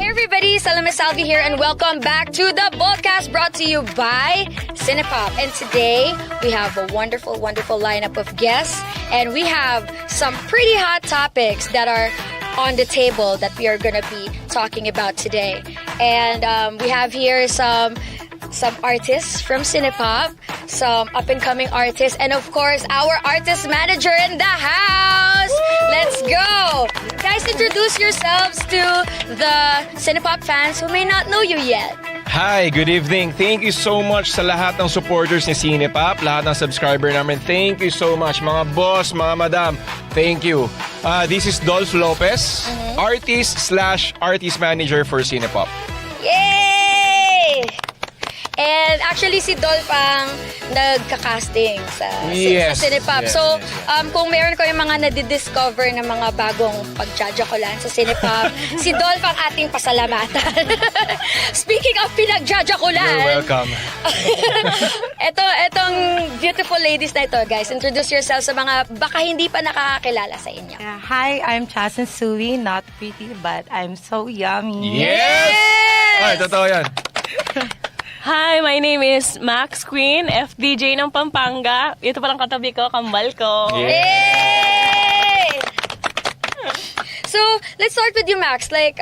everybody, Salome Salvi here and welcome back to the podcast brought to you by Cinepop. And today we have a wonderful, wonderful lineup of guests and we have some pretty hot topics that are on the table that we are going to be talking about today. And we have here some artists from Cinepop, some up-and-coming artists, and of course, our artist manager in the house. Let's go! Guys, introduce yourselves to the Cinepop fans who may not know you yet. Hi, good evening. Thank you so much sa lahat ng supporters ni Cinepop, lahat ng subscriber namin. Thank you so much, mga boss, mga madam. Thank you. This is Dolph Lopez, artist/artist manager for Cinepop. Yay! And actually, si Dolph ang nagka-casting sa Cinepop. Yes, So, yes. Kung meron ko yung mga nadidiscover ng mga bagong pagjajakulan sa Cinepop, si Dolph ang ating pasalamatan. Speaking of pinagjajakulan, You're welcome. etong beautiful ladies na ito, guys, introduce yourselves sa mga baka hindi pa nakakakilala sa inyo. Yeah, hi, I'm Chasen Sui. Not pretty, but I'm so yummy. Yes! Ay, totoo yan. Hi, my name is Max Queen, FDJ ng Pampanga. Ito palang katabi ko, kambal ko. Yay! So, let's start with you, Max. Like,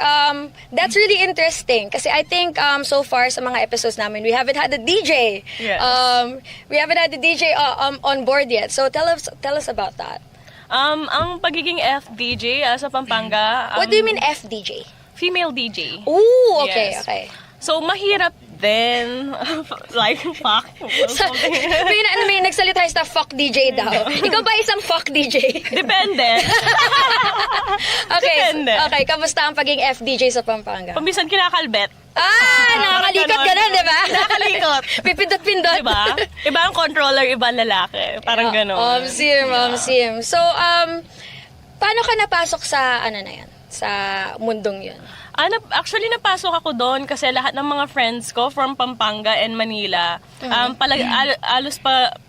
that's really interesting. Kasi I think so far sa mga episodes namin, we haven't had a DJ. Yes. We haven't had a DJ on board yet. So, tell us about that. Ang pagiging FDJ sa Pampanga, What do you mean FDJ? female DJ. Ooh, okay, Yes. okay. So, mahirap din. Like, fuck. may nagsalita sa fuck DJ daw. Ikaw ba isang fuck DJ? Depende. Okay, Depende. okay. Kamusta ang pagiging FDJ sa Pampanga? Pamisan kinakalbet. Nakakalikot ka na, di ba? Nakalikot. Pipindot-pindot. Diba? Iba ang controller, iba ang lalaki. Parang gano'n. Sim. So, paano ka napasok sa, na yan? Sa mundong yun? Actually, napasok ako doon kasi lahat ng mga friends ko from Pampanga and Manila,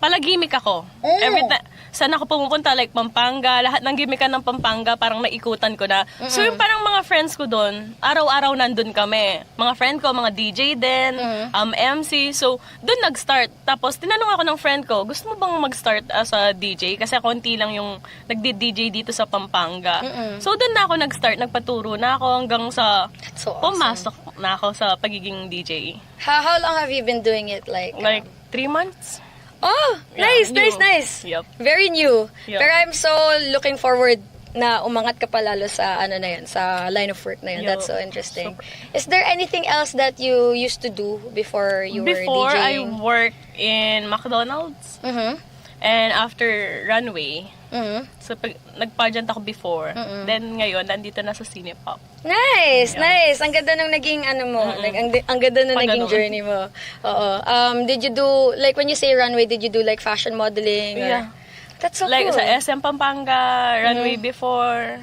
palagimik ako. Every time, saan ako pumupunta, like Pampanga, lahat ng gimikan ng Pampanga, parang naikutan ko na. So, yung parang mga friends ko doon, araw-araw nandun kami. Mga friend ko, mga DJ din, MC. So, doon nag-start. Tapos, tinanong ako ng friend ko, gusto mo bang mag-start as a DJ? Kasi konti lang yung nagdi-DJ dito sa Pampanga. So, doon na ako nag-start. Nagpaturo na ako hanggang sa So awesome. pumasok na ako sa pagiging DJ. How long have you been doing it? Like 3 months? oh, Yeah, nice. new. Yep. Very new. Yep. Pero I'm so looking forward na umangat ka pa lalo sa na yan, sa line of work na yun. Yup. That's so interesting. Is there anything else that you used to do before you were Before, I DJing? worked in McDonald's. And after Runway, so nag-pageant ako before. Then ngayon, nandito na sa Cinepop. Nice. Ang ganda nung naging mo. Like, ang ganda nung Pag naging ganun. journey mo. Oo. Did you do, like when you say runway, did you do like fashion modeling? Or, Yeah. That's so Like cool. sa SM Pampanga, Runway before,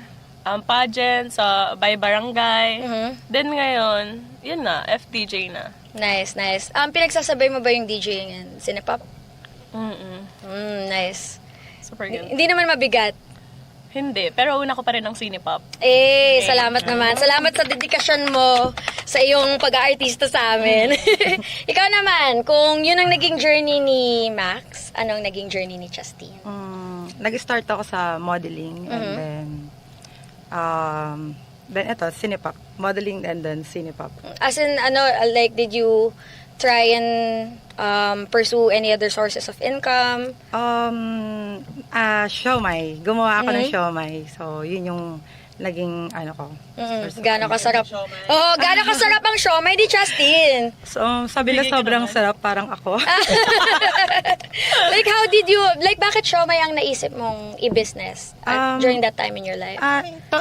pageant, sa By Barangay. Then ngayon, yun na, FDJ na. Nice. Pinagsasabay mo ba yung DJing and Cinepop? Nice. Super good. Hindi naman mabigat. Hindi, pero una ko pa rin ang Cinepop. Salamat naman. Salamat sa dedikasyon mo sa iyong pag-aartista sa amin. Ikaw naman, kung yun ang naging journey ni Max, anong naging journey ni Justine? Nag-start ako sa modeling and then ito, Cinepop. Modeling and then Cinepop. As in, like, did you try and pursue any other sources of income? Siomai. Gumawa ako ng siomai. So, yun yung naging ko. source of Gaano income. kasarap? Oh, gaano kasarap ang siomay ni Justine? So, sabi na sobrang sarap, parang ako. Like, how did you, like, bakit siomay ang naisip mong i-business during that time in your life?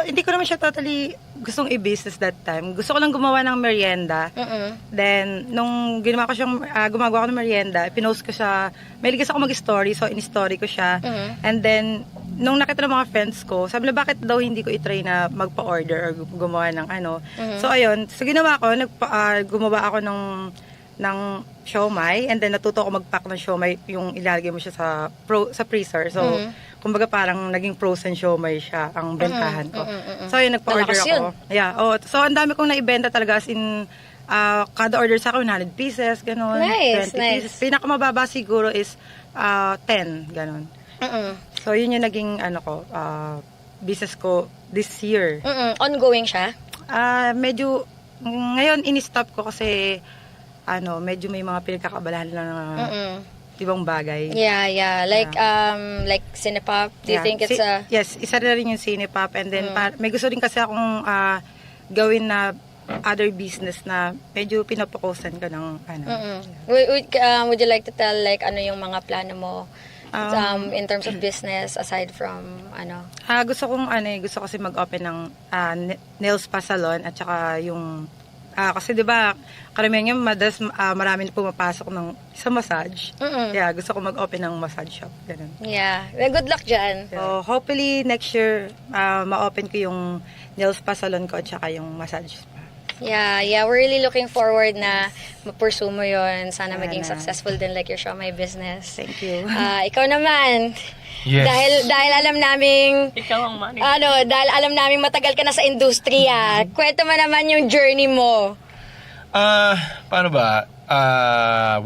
Hindi ko naman siya totally gustong i-business that time. Gusto ko lang gumawa ng merienda. Then, nung gumagawa ko ng merienda, pinost ko siya. May ligas ako mag-story, so in-story ko siya. And then, nung nakita ng mga friends ko, sabi na bakit daw hindi ko i-try na magpa-order or gumawa ng So, ayun. So, ginawa ko, gumawa ako ng siomai, and then natuto ako mag-pack ng siomai, yung ilalagay mo siya sa freezer. So, kumbaga parang naging frozen siomai siya ang bentahan ko. So, yun, nagpa-order Malakas yun. ako. Yeah, so ang dami kong naibenta talaga, as in, kada order sa akin, 100 pieces, gano'n. Nice, 20 nice. pieces. Pinakamababa siguro is 10, gano'n. So, yun yung naging, business ko this year. Ongoing siya? Medyo, ngayon, in-stop ko kasi, medyo may mga pinagkakabalahan lang na ibang bagay. Yeah. Like Cinepop, do you Yeah. think it's a... Yes, isa na rin yung Cinepop. And then, may gusto rin kasi akong gawin na other business na medyo pinapokusan ko ng Would you like to tell like ano yung mga plano mo in terms of business aside from gusto kasi mag-open ng nail spa salon at saka yung kasi 'di ba karamihan yung marami na pumapasok ng sa massage. Yeah, gusto ko mag-open ng massage shop, ganun. Yeah. Well, good luck dyan. So, hopefully next year ma-open ko yung nail spa salon ko at saka yung massage spa. Yeah, we're really looking forward na ma-pursue mo yun. Sana maging Sana. successful din like your Siomai business. Thank you. Ikaw naman, Yes. dahil alam naming Ikaw ang money. dahil alam naming matagal ka na sa industriya, kwento mo naman yung journey mo. Paano ba?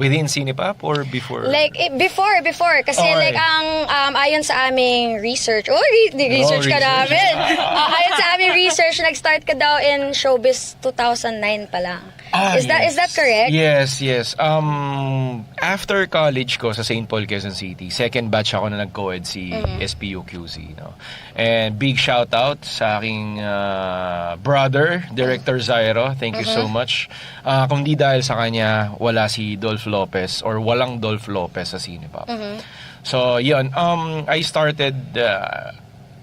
Within Cinepop or before? Like, before. Kasi Okay. like, ang ayon sa aming research, research ka research. namin. Ayon sa aming research, nag-start ka daw in showbiz 2009 pa lang. Is that correct? Yes. After college ko sa St. Paul, Quezon City, second batch ako na nag-co-ed si SPUQC. No? And big shout out sa aking brother, Director Zairo. Thank you so much. Kung di dahil sa kanya, wala si Dolph Lopez or walang Dolph Lopez sa Cinepop. So, yun. I started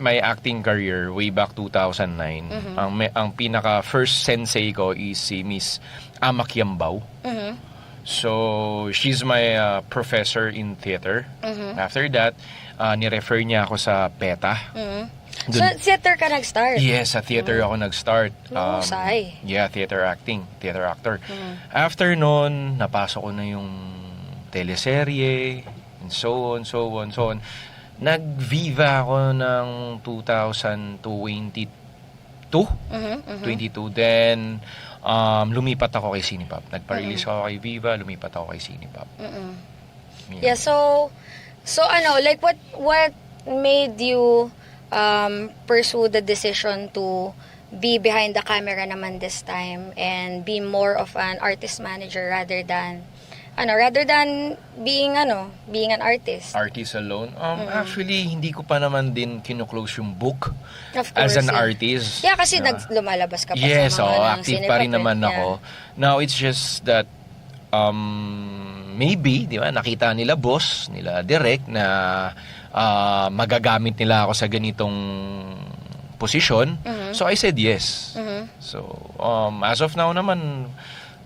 my acting career way back 2009. Ang pinaka first sensei ko is si Miss Ama Kiambao. So, she's my professor in theater. After that, ni-refer niya ako sa PETA. So, theater ka nag-start? Yes, sa theater ako nag-start. Mahusay. Yeah, theater actor. After nun, napasok ko na yung teleserye, and so on. Nag-Viva ako ng 2022. 22. Then, lumipat ako kay Cinepop. Nagpa-release ako kay Viva, lumipat ako kay Cinepop. Yeah, so like what made you pursue the decision to be behind the camera naman this time and be more of an artist manager rather than being an artist? Artist alone? Actually, hindi ko pa naman din kinuklose yung book Of course, as an yeah. artist. Yeah, kasi Na- lumalabas ka pa Yes, sa mga active pa rin naman ako. Now, it's just that maybe, di ba, nakita nila boss, nila direct na magagamit nila ako sa ganitong posisyon. So, I said yes. So, as of now naman,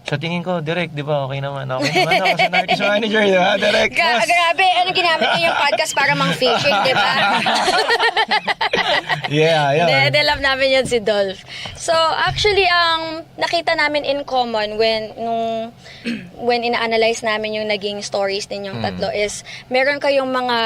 sa tingin ko, direct, di ba, okay naman ako sa artist manager, di ba, direct. Grabe, ginamit niyo yung podcast para mang-fishing, di ba? Yeah. Hindi, love namin yun si Dolph. So, actually, nakita namin in common when ina-analyze namin yung naging stories ninyong tatlo is meron kayong mga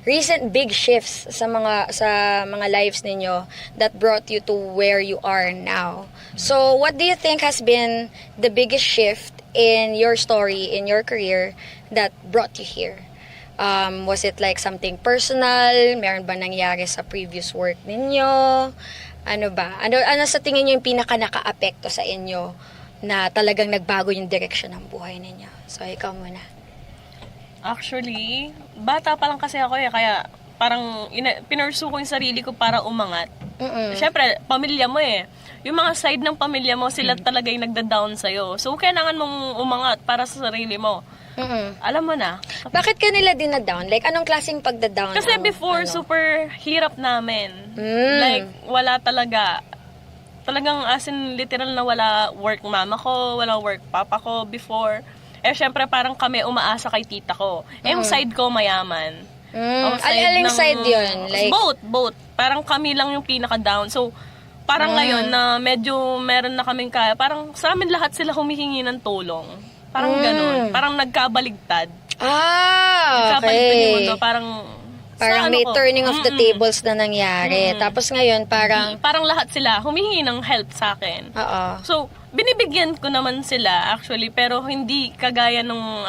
recent big shifts sa mga lives ninyo that brought you to where you are now. So, what do you think has been the biggest shift in your story, in your career that brought you here? Was it like something personal? Meron ba nangyari sa previous work ninyo? Ano ba? Ano sa tingin niyo yung pinaka naka-apekto sa inyo na talagang nagbago yung direction ng buhay ninyo? So, ikaw muna. Actually, bata pa lang kasi ako kaya parang pinursu ko yung sarili ko para umangat. Siyempre, pamilya mo Yung mga side ng pamilya mo, sila talaga yung nagda-down sa'yo. So, kailangan mong umangat para sa sarili mo. Alam mo na. Bakit ka nila din-down? Like, anong klaseng pagda-down? Kasi before, super hirap namin. Like, wala talaga. Talagang as in, literal na wala work mama ko, wala work papa ko before. Syempre, parang kami umaasa kay tita ko. Yung side ko, mayaman. Ang Aling side yun? Like, both. Parang kami lang yung pinaka-down. So, parang ngayon na medyo meron na kaming kaya, parang sa amin lahat sila humihingi ng tulong. Parang ganun. Parang nagkabaligtad. Okay. Nagkabaligtad yung mundo. Parang Parang sa may ano ko, turning of the tables na nangyari. Tapos ngayon, parang, parang lahat sila humihingi ng help sa akin. oo. So, binibigyan ko naman sila actually, pero hindi kagaya nung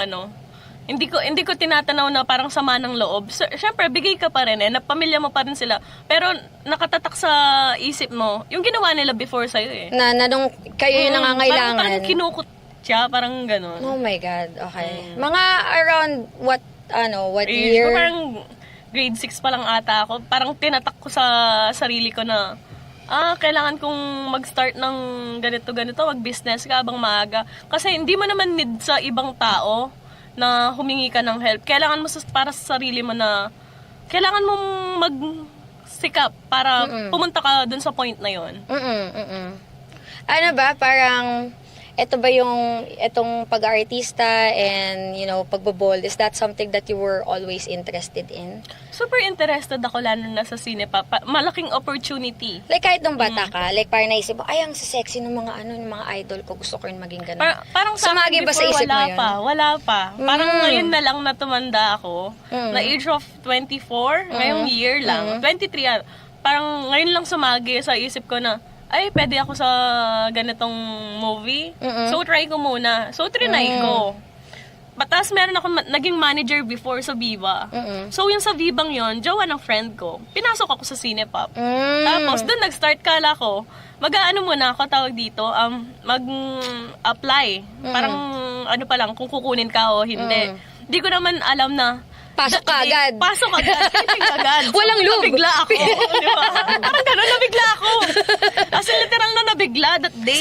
hindi ko tinatanaw na parang sama ng loob. So, syempre, bigay ka pa rin napamilya mo pa rin sila. Pero nakatatak sa isip mo, yung ginawa nila before sa'yo eh. Na nung kayo yung nangangailangan. Parang kinukut siya, parang gano'n. Oh my God, okay. Mga around what Age year? ko, parang grade 6 pa lang ata ako. Parang tinatak ko sa sarili ko na, kailangan kong mag-start ng ganito, mag-business ka habang maaga. Kasi hindi mo naman need sa ibang tao na humingi ka ng help. Kailangan mo para sa sarili mo na, kailangan mong magsikap para pumunta ka dun sa point na yon. Ano ba, parang, itong pag-artista and, pagbo-bold, is that something that you were always interested in? Super interested ako lalo na sa Cinepop. Malaking opportunity. Like, kahit nung bata ka, like, parang naisip mo, ay, ang sexy ng mga idol ko, gusto ko rin maging ganun. Parang sa Sumagi akin ba sa before, isip mo yun? Wala pa. Parang ngayon na lang na tumanda ako. Na age of 24, ngayong year lang. 23, parang ngayon lang sumagi sa isip ko na, ay, pwede ako sa ganitong movie. So, try ko muna. So, trinay ko. Batas meron ako naging manager before sa Viva. So, yung sa Vivang yon, jowa ng friend ko. Pinasok ako sa Cinepop. Tapos, doon nag-start kala ko, mag-aano muna ako tawag dito, mag-apply. Parang, pa lang, kung kukunin ka o hindi. Di ko naman alam na, Pasok ka agad. Pasok agad. agad. Walang lube. Nabigla ako. Di ba? Parang gano'n, nabigla ako. As in, literal na nabigla that day.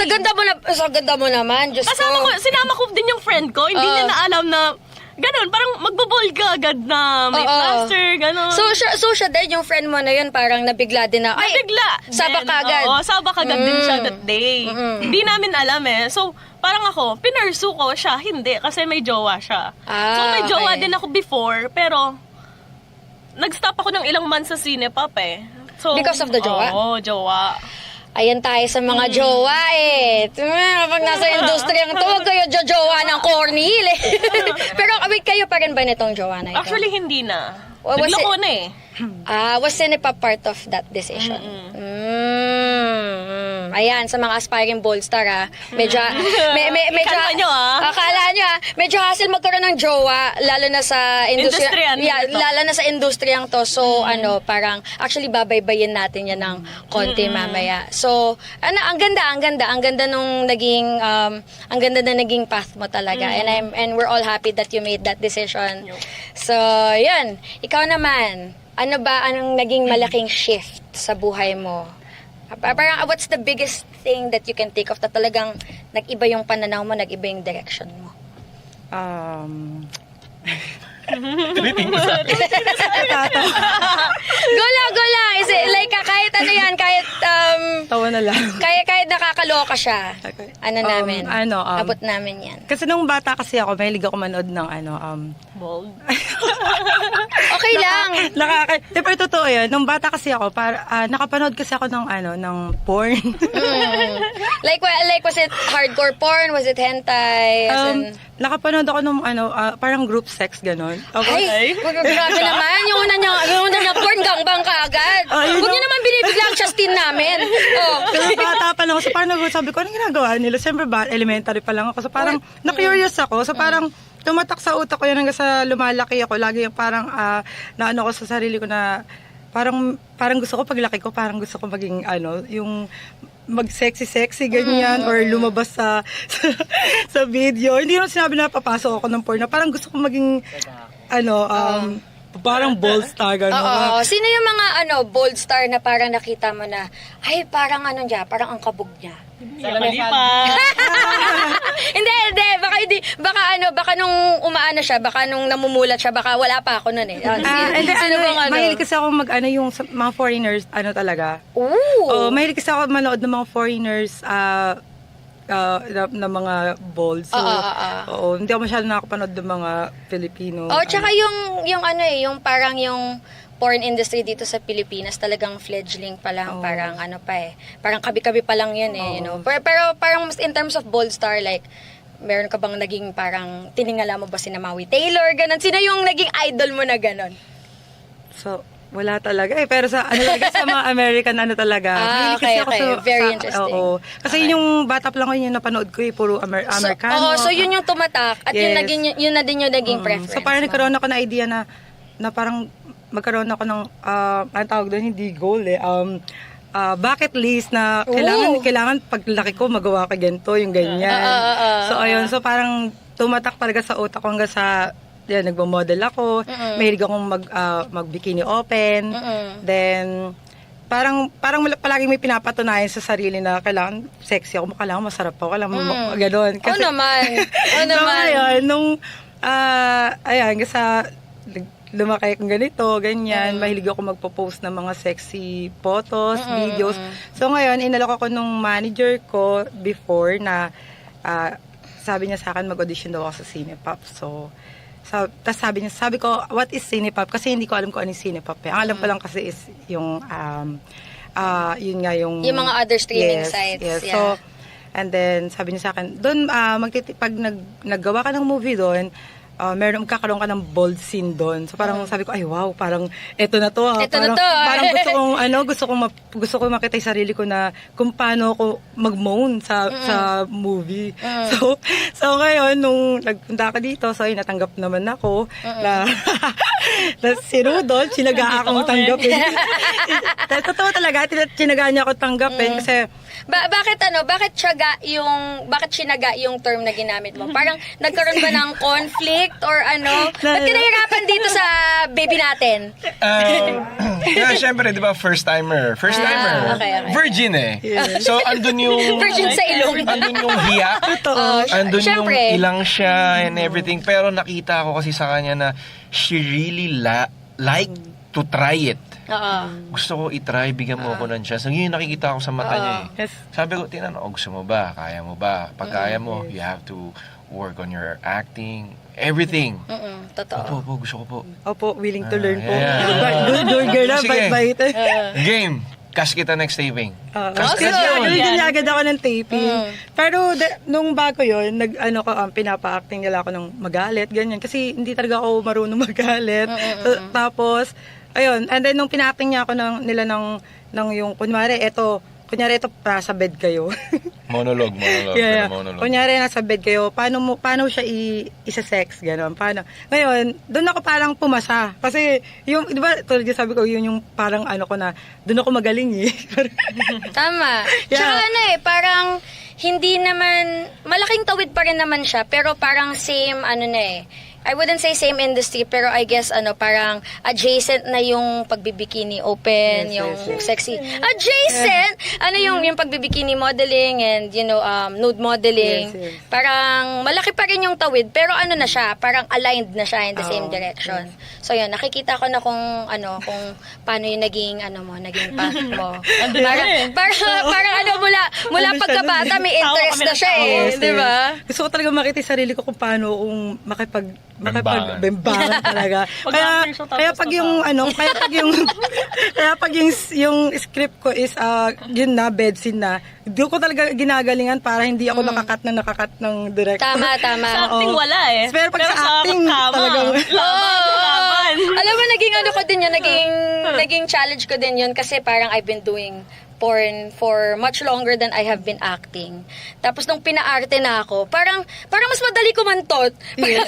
Sa ganda mo naman, Diyos ko. Sinama ko din yung friend ko. Hindi niya na alam na, gano'n, parang magbobol ka agad na may plaster, gano'n. So siya din, yung friend mo na yun, parang nabigla din na, ay, nabigla. sabak ka agad. Oo, sabak agad din siya that day. Hindi namin alam eh. So, parang ako, pinursu ko siya, hindi, kasi may jowa siya. So, may jowa okay. din ako before, pero nag-stop ako ng ilang months sa Cinepop eh. So, Because of the jowa? Oo, jowa. Ayan tayo sa mga jowa eh. Kapag nasa industriyang to, huwag kayo jowa ng cornel eh. Pero kayo pa rin ba nitong jowa na ito? Actually, hindi na. Was Nagloko na eh. Was Cinepop part of that decision? Ayan, sa mga aspiring bold star medyo, medyo, Kala nyo akala nyo medyo hassle magkaroon ng jowa, lalo na sa industriya. Lalo na sa industriyang to. So, parang, actually, babaybayin natin yan ng konti mamaya. So, ang ganda nung naging, ang ganda na naging path mo talaga. And we're all happy that you made that decision. So, yun. Ikaw naman, anong naging malaking shift sa buhay mo? Parang, what's the biggest thing that you can take of na talagang nag-iba yung pananaw mo, nag-iba yung direction mo? Go lang. Is it, like, kahit ano yan, kahit, Tawa na lang. kahit nakakaloka siya. Okay. Abot namin yan. Kasi nung bata kasi ako, mahilig ako manood ng Bold. Okay lang. Pero totoo yun. Nung bata kasi ako, nakapanood kasi ako ng porn. Like, was it hardcore porn? Was it hentai? Nakapanood ako nung parang group sex, gano'n. Ay, grabe naman. Yung una niya porn, gangbang ka agad. Huwag niyo naman binibigla ang Justin namin. Pero bata pa lang ako. So parang sabi ko, anong ginagawa nila? Siyempre ba, elementary pa lang ako. So parang, na-curious ako. So parang, tumatak sa utak ko yun hanggang sa lumalaki ako. Lagi yung parang, naano ko sa sarili ko na, parang gusto ko paglaki ko, parang gusto ko maging, yung mag-sexy, ganyan, or lumabas sa video. Hindi naman sinabi na papasok ako ng porno. Parang gusto ko maging, parang bold star, gano'n. Oo. Sino yung mga bold star na parang nakita mo na, ay, parang parang ang kabog niya? Hindi. Baka nung umaano siya, baka nung namumulat siya, baka wala pa ako nun eh. Sino bang mahilig kasi ako yung mga foreigners, talaga. Ooh. Mahilig kasi ako manood ng mga foreigners, na mga bold. So, hindi ako masyado nakapanood ng mga Filipino. Tsaka yung parang yung porn industry dito sa Pilipinas talagang fledgling pa lang, parang parang kabi-kabi pa lang yun eh, you know. Pero parang in terms of bold star, like meron ka bang naging parang tiningala mo ba si Maui Taylor, ganon? Sino yung naging idol mo na ganon? So, wala talaga eh. Pero sa, sa mga American, talaga. Mahilig kasi ako Very interesting. Oo. Kasi yun yung bata pa lang ko, yung napanood ko eh, puro Amerikano. So yun yung tumatak at yun, Yes. yun na din yung naging preference So parang mo. nagkaroon ako ng idea na parang magkaroon ako ng, ang tawag doon, hindi goal eh, bucket list na kailangan paglaki ko magawa ka ganito, yung ganyan. So ayun, so parang tumatak talaga sa utak ko hanggang sa nagmo-model ako. Mahilig akong mag-bikini open. Then parang palaging may pinapatunayan sa sarili na kailangan sexy ako, kailangan masarap ako, kailangan gano'n. Oo naman. Oo So naman. ayun, nung ayan, sa lumaki akong ganito, ganyan, mahilig ako magpo-post ng mga sexy photos, videos. So ngayon, inalok ako nung manager ko before na sabi niya sa akin mag-audition daw ako sa Cinepop. So tapos sabi ko, what is Cinepop? Kasi hindi ko alam kung ano yung Cinepop eh. Ang alam ko lang kasi is yung, yun nga yung Yung mga other streaming sites. Yes. Yeah. So, and then sabi niya sa akin, doon, pag naggawa ka ng movie doon, meron magkakaroon ka ng bold scene doon. So parang sabi ko, ay wow, parang eto na to. Eto parang, na to. Parang gusto kong makita yung sarili ko na kung paano ako mag-moan sa movie. So ngayon, nung nagpunta ka dito, so ay natanggap naman ako na si Rudolph, sinaga akong tanggapin. Totoo talaga, sinaga niya ako tanggapin kasi Bakit sinaga yung term na ginamit mo? Parang nagkaroon ba ng conflict or ano? Ba't ka nahirapan dito sa baby natin? Syempre, di ba, first timer. okay. Virgin eh. So, andun yung... Virgin sa ilong. Andun yung hiya. Andun yung syempre. ilang siya and everything. Pero nakita ko kasi sa kanya na she really like to try it. Gusto ko i-try, bigyan mo ako ng chance. Yun yung nakikita ko sa mata niya eh. Yes. Sabi ko, tinanong, gusto mo ba? Kaya mo ba? Pag kaya mo, you have to work on your acting, everything. Totoo. Opo, gusto ko po. Opo, willing to learn po. Yeah. Good girl na, Sige. bait. Game! Cash kita next taping. Kasi Awesome. yun agad ako ng taping. Pero nung bago yun, pinapa-acting nila ako ng magalit, ganyan. Kasi hindi talaga ako marunong magalit. Tapos, ayun, and then nung pina-acting niya ako nila ng yung, kunyari, ito, sa bed kayo. Monologue. Yeah. Monologue. Kunyari, nasa bed kayo, paano siya isa-sex, gano'n, paano. Ngayon, doon ako parang pumasa. Kasi, yung, di ba, tulad yung sabi ko, yun yung parang ko na, doon ako magaling eh. Tama. Yeah. Tsaka parang hindi naman, malaking tawid pa rin naman siya, pero parang same, I wouldn't say same industry, pero I guess parang adjacent na yung pagbibikini open, Yes, yung yes. sexy. Adjacent! Yung pagbibikini modeling and, nude modeling. Yes, yes. Parang malaki pa rin yung tawid, pero na siya, parang aligned na siya in the same Oo, direction. So yun, nakikita ko na kung paano yung naging path mo. Parang mula pagkabata may interest na siya eh, Yes, di ba? Gusto ko talaga makita yung sarili ko kung paano kung Bembangan talaga. Pag-acting siya, tapos kaya pag yung script ko is yun na, bed scene na, doon ko talaga ginagalingan para hindi ako nakakat ng director. Tama. Sa acting wala eh. Pero pag sa acting, kama, talagang laban. Alam mo, naging challenge ko din yun kasi parang I've been doing porn for much longer than I have been acting. Tapos nung pinaarte na ako, parang mas madali kumantot. Yes.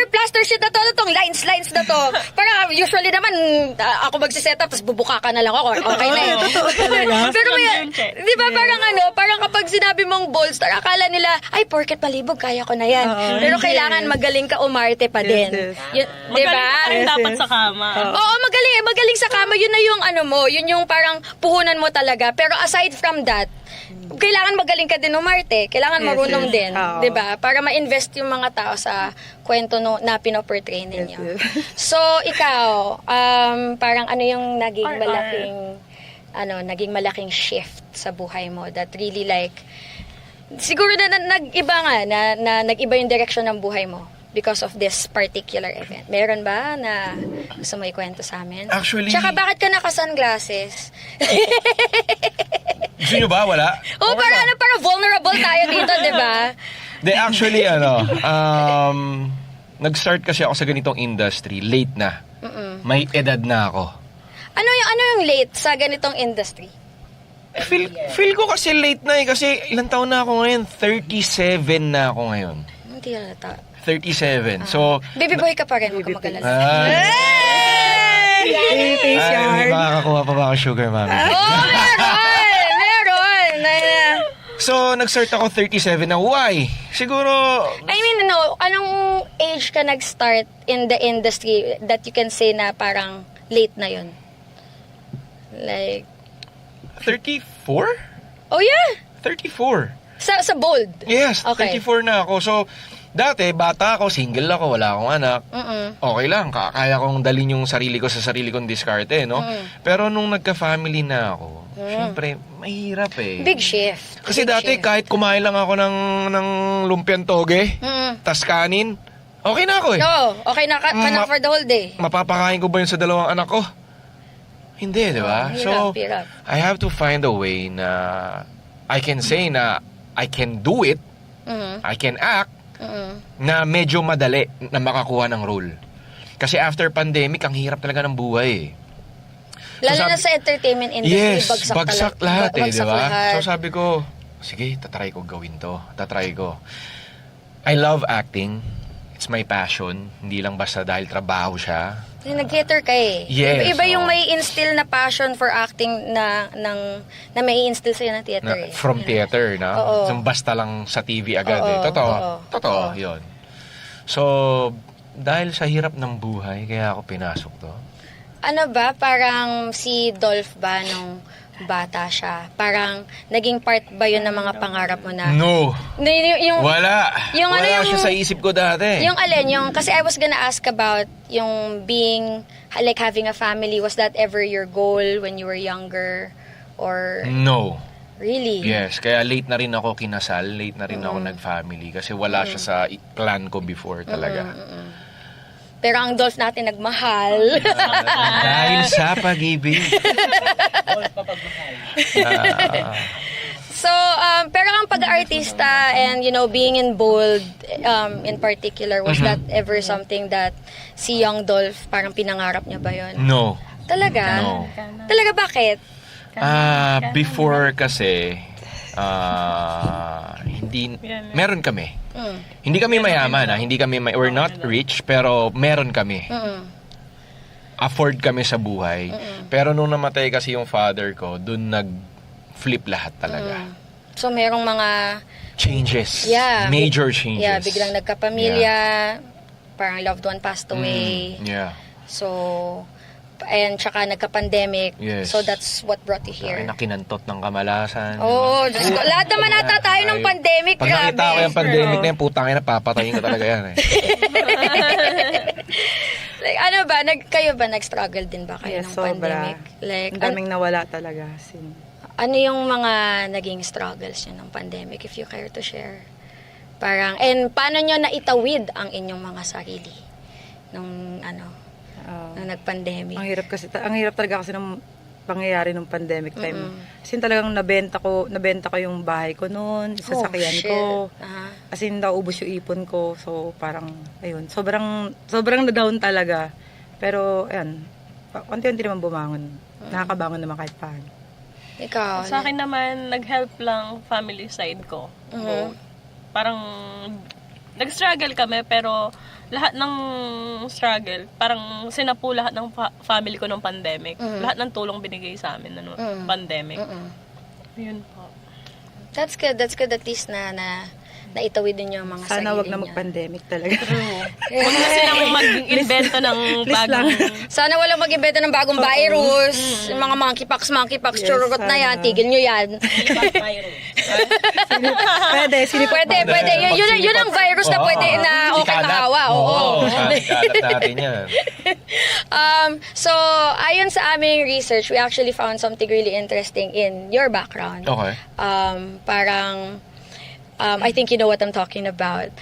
Plaster shit na to, tong lines na to. Parang usually naman, ako magsiset up, tapos bubuka ka na lang ako. Okay na yun. Totoo talaga. Pero di ba parang kapag sinabi mong bold star, akala nila, ay, porket palibog, kaya ko na yan. Pero kailangan magaling ka umarte pa din. Yes. Di ba? Magaling pa rin Yes, dapat yes. sa kama. Oo, magaling sa kama. Yun na yung yun yung parang puhunan mo talaga. Pero aside from that, kailangan magaling ka din umarte. Kailangan Yes, marunong yes. din. Oo. 'Di ba? Para ma-invest yung mga tao sa kwento na pinoportray ninyo. Yes, So, ikaw, parang yung naging RR. malaking shift sa buhay mo that really siguro na nag-iba nga, na nag-iba yung direction ng buhay mo. because of this particular event? Meron ba na gusto mo ikwento sa amin? Actually- Tsaka bakit ka naka-sunglasses? Gusto nyo ba? Wala? Oh, para vulnerable tayo dito, di ba? Actually, nag-start kasi ako sa ganitong industry. Late na. May edad na ako. Ano yung late sa ganitong industry? Feel ko kasi late na eh. Kasi ilang taon na ako ngayon? 37 na ako ngayon. Hindi halata. 37. So, Baby boy ka pa rin, huwag ka mag-alala. Face yard. makakakuha pa ba ako sugar mami? Oh, meron! So, nag-start ako 37 na. Why? Siguro, I mean, anong age ka nag-start in the industry that you can say na parang late na yun? Like, 34? oh yeah! 34. Sa bold? Yes, Okay. 34 na ako. So, dati, bata ako, single ako, wala akong anak. Okay lang, kaya kong dalhin yung sarili ko sa sarili kong diskarte, no? Pero nung nagka-family na ako, syempre, mahirap eh. Big shift. Kasi Big dati, shift. kahit kumain lang ako ng lumpiang toge, tas kanin, okay na ako eh. No, okay na ka na for the whole day. Mapapakain ko ba yun sa dalawang anak ko? Hindi, di ba? So, hirap. I have to find a way na I can say na I can do it, I can act, na medyo madali na makakuha ng role. Kasi after pandemic, ang hirap talaga ng buhay eh. Lalo sabi- na sa entertainment industry, Yes, bagsak bagsak lahat eh, di bagsak ba? lahat. So sabi ko, sige, tatry ko gawin to. Tatry ko. I love acting. It's my passion. Hindi lang basta dahil trabaho siya. Nag-theater ka eh. Yes, Iba yung oo. may instill na passion for acting na may instill sa'yo ng theater eh. From theater, na? Oo. So, basta lang sa TV agad Oo, eh. Totoo. oo. Totoo, Oo. yun. So, dahil sa hirap ng buhay, kaya ako pinasok to. Ano ba, parang si Dolph ba nung bata siya? Parang naging part ba yun ng mga pangarap mo na? No! Yung, Wala! yung ano Wala yung- siya sa isip ko dati. Yung alin, kasi I was gonna ask about yung being, like having a family, was that ever your goal when you were younger? Or, No. really? Yes, kaya late na rin ako kinasal, late na rin ako nag-family kasi wala siya sa plan ko before talaga. Pero ang Dolph natin nagmahal. Dahil sa pag-ibig. So, pero ang pag-artista and, being in bold, in particular, was that ever something that si Young Dolph, parang pinangarap niya ba yun? No. Talaga? No. Talaga, bakit? Before kasi, meron kami. Hindi kami mayaman, we're not rich, pero meron kami. Afford kami sa buhay. Pero nung namatay kasi yung father ko, dun nag-flip lahat talaga. So, merong mga, Changes. yeah. Major changes. Yeah, biglang nagkapamilya, parang loved one passed away. Yeah. So, and tsaka nagka-pandemic. Yes. So, that's what brought you Ay, here. nakinantot ng kamalasan. Oo, Diyos ko. Lahat naman ata tayo ng pandemic, Pag nakita ko grabe. yung pandemic na yan, putang ina, papatayin ko talaga yan eh. Like, ano ba, kayo ba, nag-struggle din ba kayo ng Sobra. pandemic? Like, Ang daming nawala talaga. ano yung mga naging struggles nyo ng pandemic, if you care to share? Parang, and paano nyo naitawid ang inyong mga sarili nung, nung nag-pandemic? Ang hirap talaga kasi ng pangyayari nung pandemic time. Kasi talagang nabenta ko yung bahay ko noon, sasakyan shit. ko. Aha. As in, naubos yung ipon ko. So, parang, ayun, sobrang na-down talaga. Pero, ayun, unti-unti naman bumangon. Nakakabangon naman kahit paano. Ikaw? Sa akin naman, nag-help lang family side ko. So, parang nag-struggle kami, pero lahat ng struggle, parang sinapu lahat ng family ko ng pandemic. Lahat ng tulong binigay sa amin ng pandemic. Yun po. That's good at least na naitawid din yung mga sarili Sana wag na niya. mag-pandemic talaga. Huwag na silang mag-invento ng bagong... Sana walang mag-imbento ng bagong virus. Yung mga monkeypox, Yes, chururot na yan. sana. Tigil nyo yan. Pwede. Yun ang virus na pwede na okay makawa. Oo. Kalat natin yan. So, ayon sa aming research, we actually found something really interesting in your background. Okay. Parang I think you know what I'm talking about.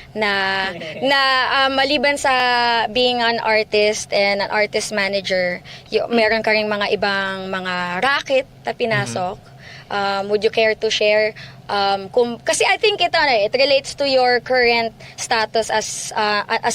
Maliban sa being an artist and an artist manager, meron ka rin mga ibang mga racket na pinasok. Would you care to share? Kasi I think it relates to your current status as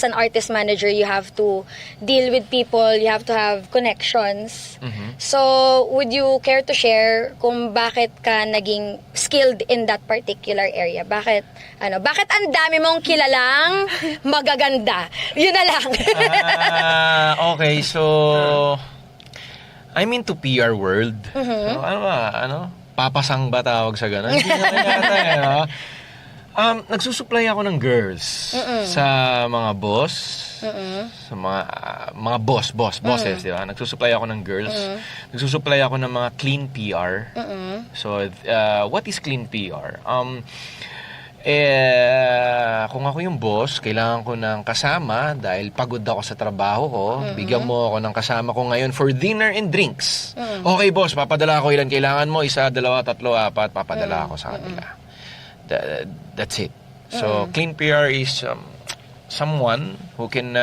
an artist manager. You have to deal with people, you have to have connections. So, would you care to share kung bakit ka naging skilled in that particular area? Bakit ang dami mong kilalang magaganda? Yun na lang. Okay, so I'm into PR world. So, papasang ba tawag sa gano'n? Hindi naman yata no? Nagsusupply ako ng girls sa mga boss, sa mga bosses, di ba? Nagsusupply ako ng girls. Nagsusupply ako ng mga clean PR. So, what is clean PR? Kung ako yung boss, kailangan ko ng kasama dahil pagod ako sa trabaho ko. Bigyan mo ako ng kasama ko ngayon for dinner and drinks. Okay, boss, papadala ko ilan kailangan mo. 1, 2, 3, 4, papadala ako sa kanila. That's it. So, clean PR is someone who can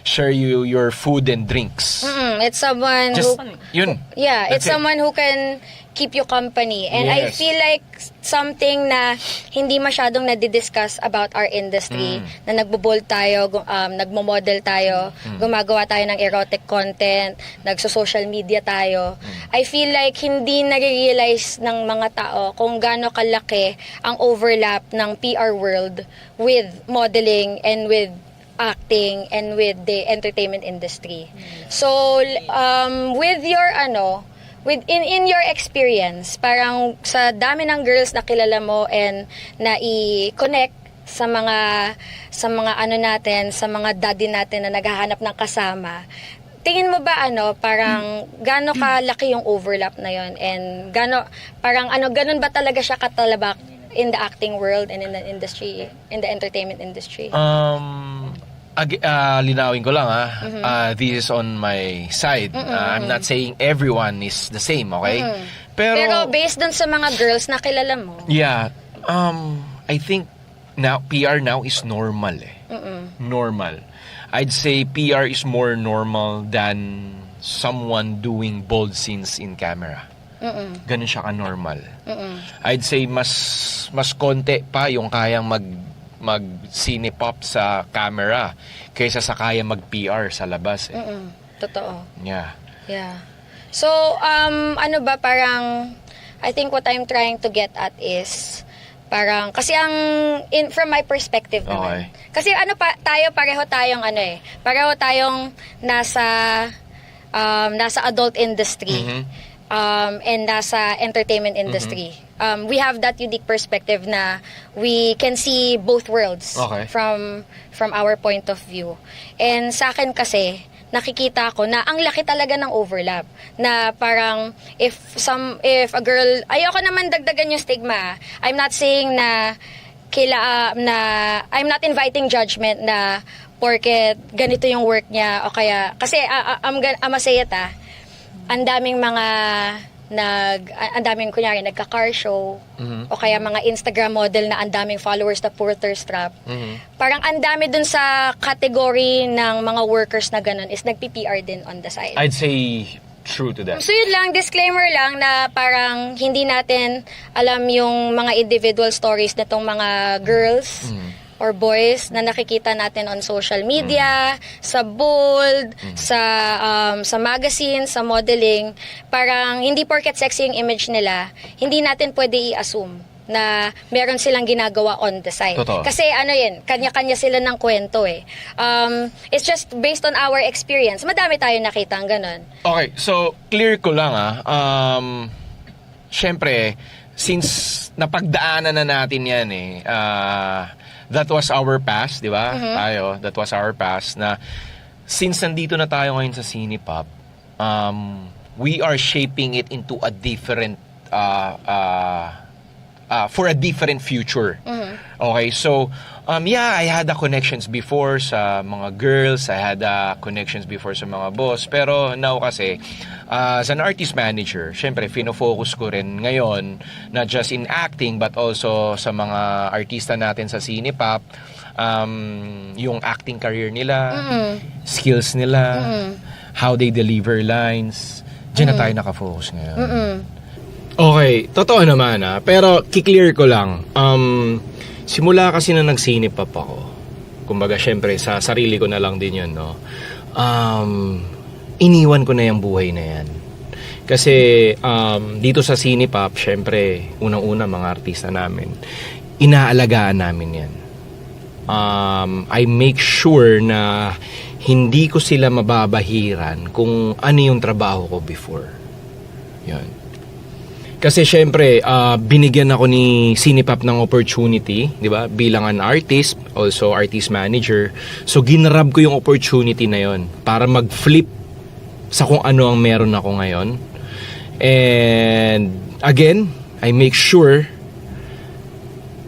share you your food and drinks. It's someone Just, who... yun. Yeah, That's it's someone who can keep you company. And I Yes. feel like something na hindi masyadong nadidiscuss about our industry, na nagbo-bold tayo, nagmo-model tayo, gumagawa tayo ng erotic content, nagso-social media tayo. I feel like hindi nare-realize ng mga tao kung gaano kalaki ang overlap ng PR world with modeling and with acting and with the entertainment industry. So, with your in your experience, parang sa dami ng girls na kilala mo and na i-connect sa mga natin, sa mga daddy natin na naghahanap ng kasama, tingin mo ba parang gaano kalaki yung overlap na yon, and ganun ba talaga siya katalabak in the acting world and in the industry, in the entertainment industry? Linawin ko lang this is on my side. I'm not saying everyone is the same, okay? Pero based dun sa mga girls na kilala mo. Yeah. I think now PR now is normal Normal. I'd say PR is more normal than someone doing bold scenes in camera. Ganun siya ka-normal. I'd say mas konti pa yung kayang mag-cinepop sa camera kaysa sa kaya mag-PR sa labas. Totoo. Yeah. Yeah. So, parang, I think what I'm trying to get at is, parang, kasi from my perspective naman. Okay. Kasi pareho tayong nasa adult industry. And nasa entertainment industry. We have that unique perspective na we can see both worlds from our point of view. And sa akin kasi, nakikita ko na ang laki talaga ng overlap. Na parang if a girl, ayoko naman dagdagan yung stigma. I'm not saying na I'm not inviting judgment na porket ganito yung work niya o kaya kasi I'ma say it ang daming kunyari nagka-car show o kaya mga Instagram model na ang daming followers na poor thirst trap. Parang ang dami dun sa category ng mga workers na ganun is nagpi-PR din on the side. I'd say true to that. So yun lang, disclaimer lang na parang hindi natin alam yung mga individual stories na tong mga girls or boys na nakikita natin on social media, sa bold, sa magazine, sa modeling. Parang hindi porket sexy yung image nila, hindi natin pwede i-assume na meron silang ginagawa on the side. Totoo. Kasi kanya-kanya sila ng kwento it's just based on our experience. Madami tayo nakitang ganun. Okay, so clear ko lang syempre, since napagdaanan na natin yan that was our past, di ba? That was our past na since nandito na tayo ngayon sa Cinepop, we are shaping it into a different for a different future. Okay, so Yeah, I had connections before sa mga girls, I had connections before sa mga boss, pero now kasi, as an artist manager, syempre, fino-focus ko rin ngayon, not just in acting, but also sa mga artista natin sa Cinepop, yung acting career nila, skills nila, how they deliver lines, diyan na tayo nakafocus ngayon. Okay, totoo naman pero kiklear ko lang, simula kasi na nagsinipap ako, kumbaga syempre sa sarili ko na lang din yun, no? Iniwan ko na yung buhay na yan. Kasi dito sa Cinepop, syempre, unang-una mga artista namin, inaalagaan namin yan. I make sure na hindi ko sila mababahiran kung ano yung trabaho ko before. Yan. Kasi syempre, binigyan ako ni Cinepop ng opportunity, di ba? Bilang an artist, also artist manager. So, ginrab ko yung opportunity na yon para mag-flip sa kung ano ang meron ako ngayon. And, again, I make sure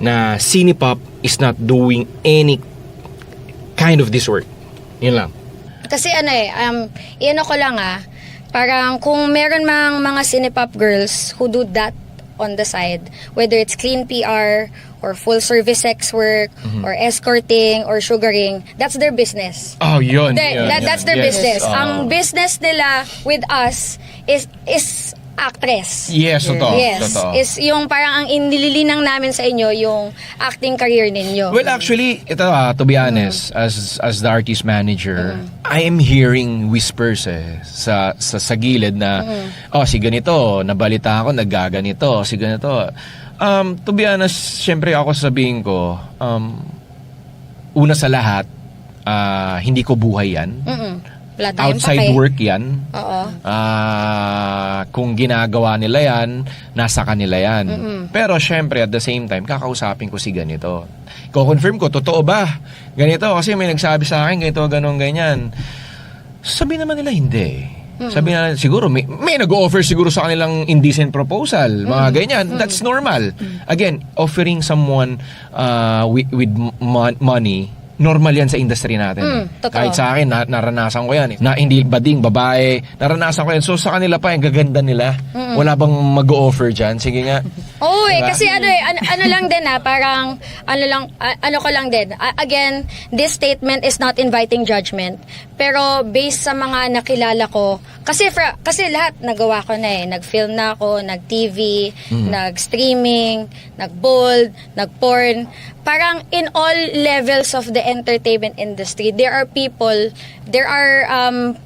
na Cinepop is not doing any kind of this work. Yun lang. Kasi iyan ko lang parang kung meron mang mga Cinepop girls who do that on the side, whether it's clean PR or full service sex work or escorting or sugaring, that's their business. Oh, yun. That's their business. Ang business nila with us is actress. Yes, totoo. Yes, totoo. is yung parang ang inililinang namin sa inyo yung acting career ninyo. Well, actually, ito to be honest, as the artist manager, I am hearing whispers sa gilid na, si ganito, nabalita ako, naggaganito, si ganito. To be honest, syempre ako sabihin ko, una sa lahat, hindi ko buhay yan. Wala tayong Outside pake. work yan. Oo. Kung ginagawa nila yan, nasa kanila yan. Pero syempre, at the same time, kakausapin ko si ganito. Ko-confirm ko, totoo ba? Ganito, kasi may nagsabi sa akin, ganito, ganun, ganyan. Sabi naman nila, hindi. Sabi na, siguro, may nag-offer siguro sa kanilang indecent proposal, mga ganyan. That's normal. Again, offering someone with money, normal yan sa industry natin. Totoo. Kahit sa akin, naranasan ko yan. Na hindi bading, babae, naranasan ko yan. So sa kanila pa, yung gaganda nila. Wala bang mag-o-offer dyan? Sige nga. Oo Diba? kasi ano lang din parang ano ko lang din. Again, this statement is not inviting judgment. Pero based sa mga nakilala ko, kasi lahat nagawa ko na nag-film na ako, nag-TV, nag-streaming, nag-bold, nag-porn. Parang in all levels of the entertainment industry, there are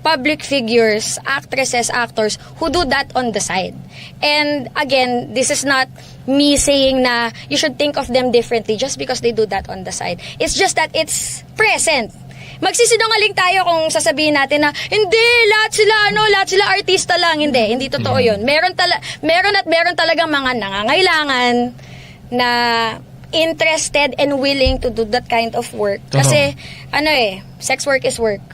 public figures, actresses, actors who do that on the side. And again, this is not me saying na you should think of them differently just because they do that on the side. It's just that it's present. Magsisinungaling tayo kung sasabihin natin na hindi, lahat sila artista lang. Hindi totoo yun. Meron talagang mga nangangailangan na interested and willing to do that kind of work. Totoo. Kasi, sex work is work.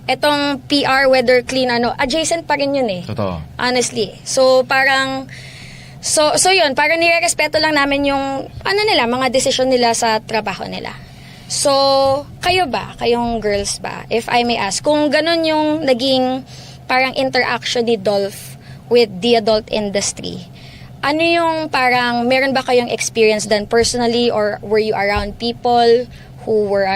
Etong PR, whether clean, adjacent pa rin yun Totoo. Honestly. So, parang, so yun, parang nire-respeto lang namin yung, mga desisyon nila sa trabaho nila. So, kayong girls ba, if I may ask, kung ganun yung naging parang interaction ni Dolph with the adult industry, ano yung parang, meron ba kayong experience done personally or were you around people who were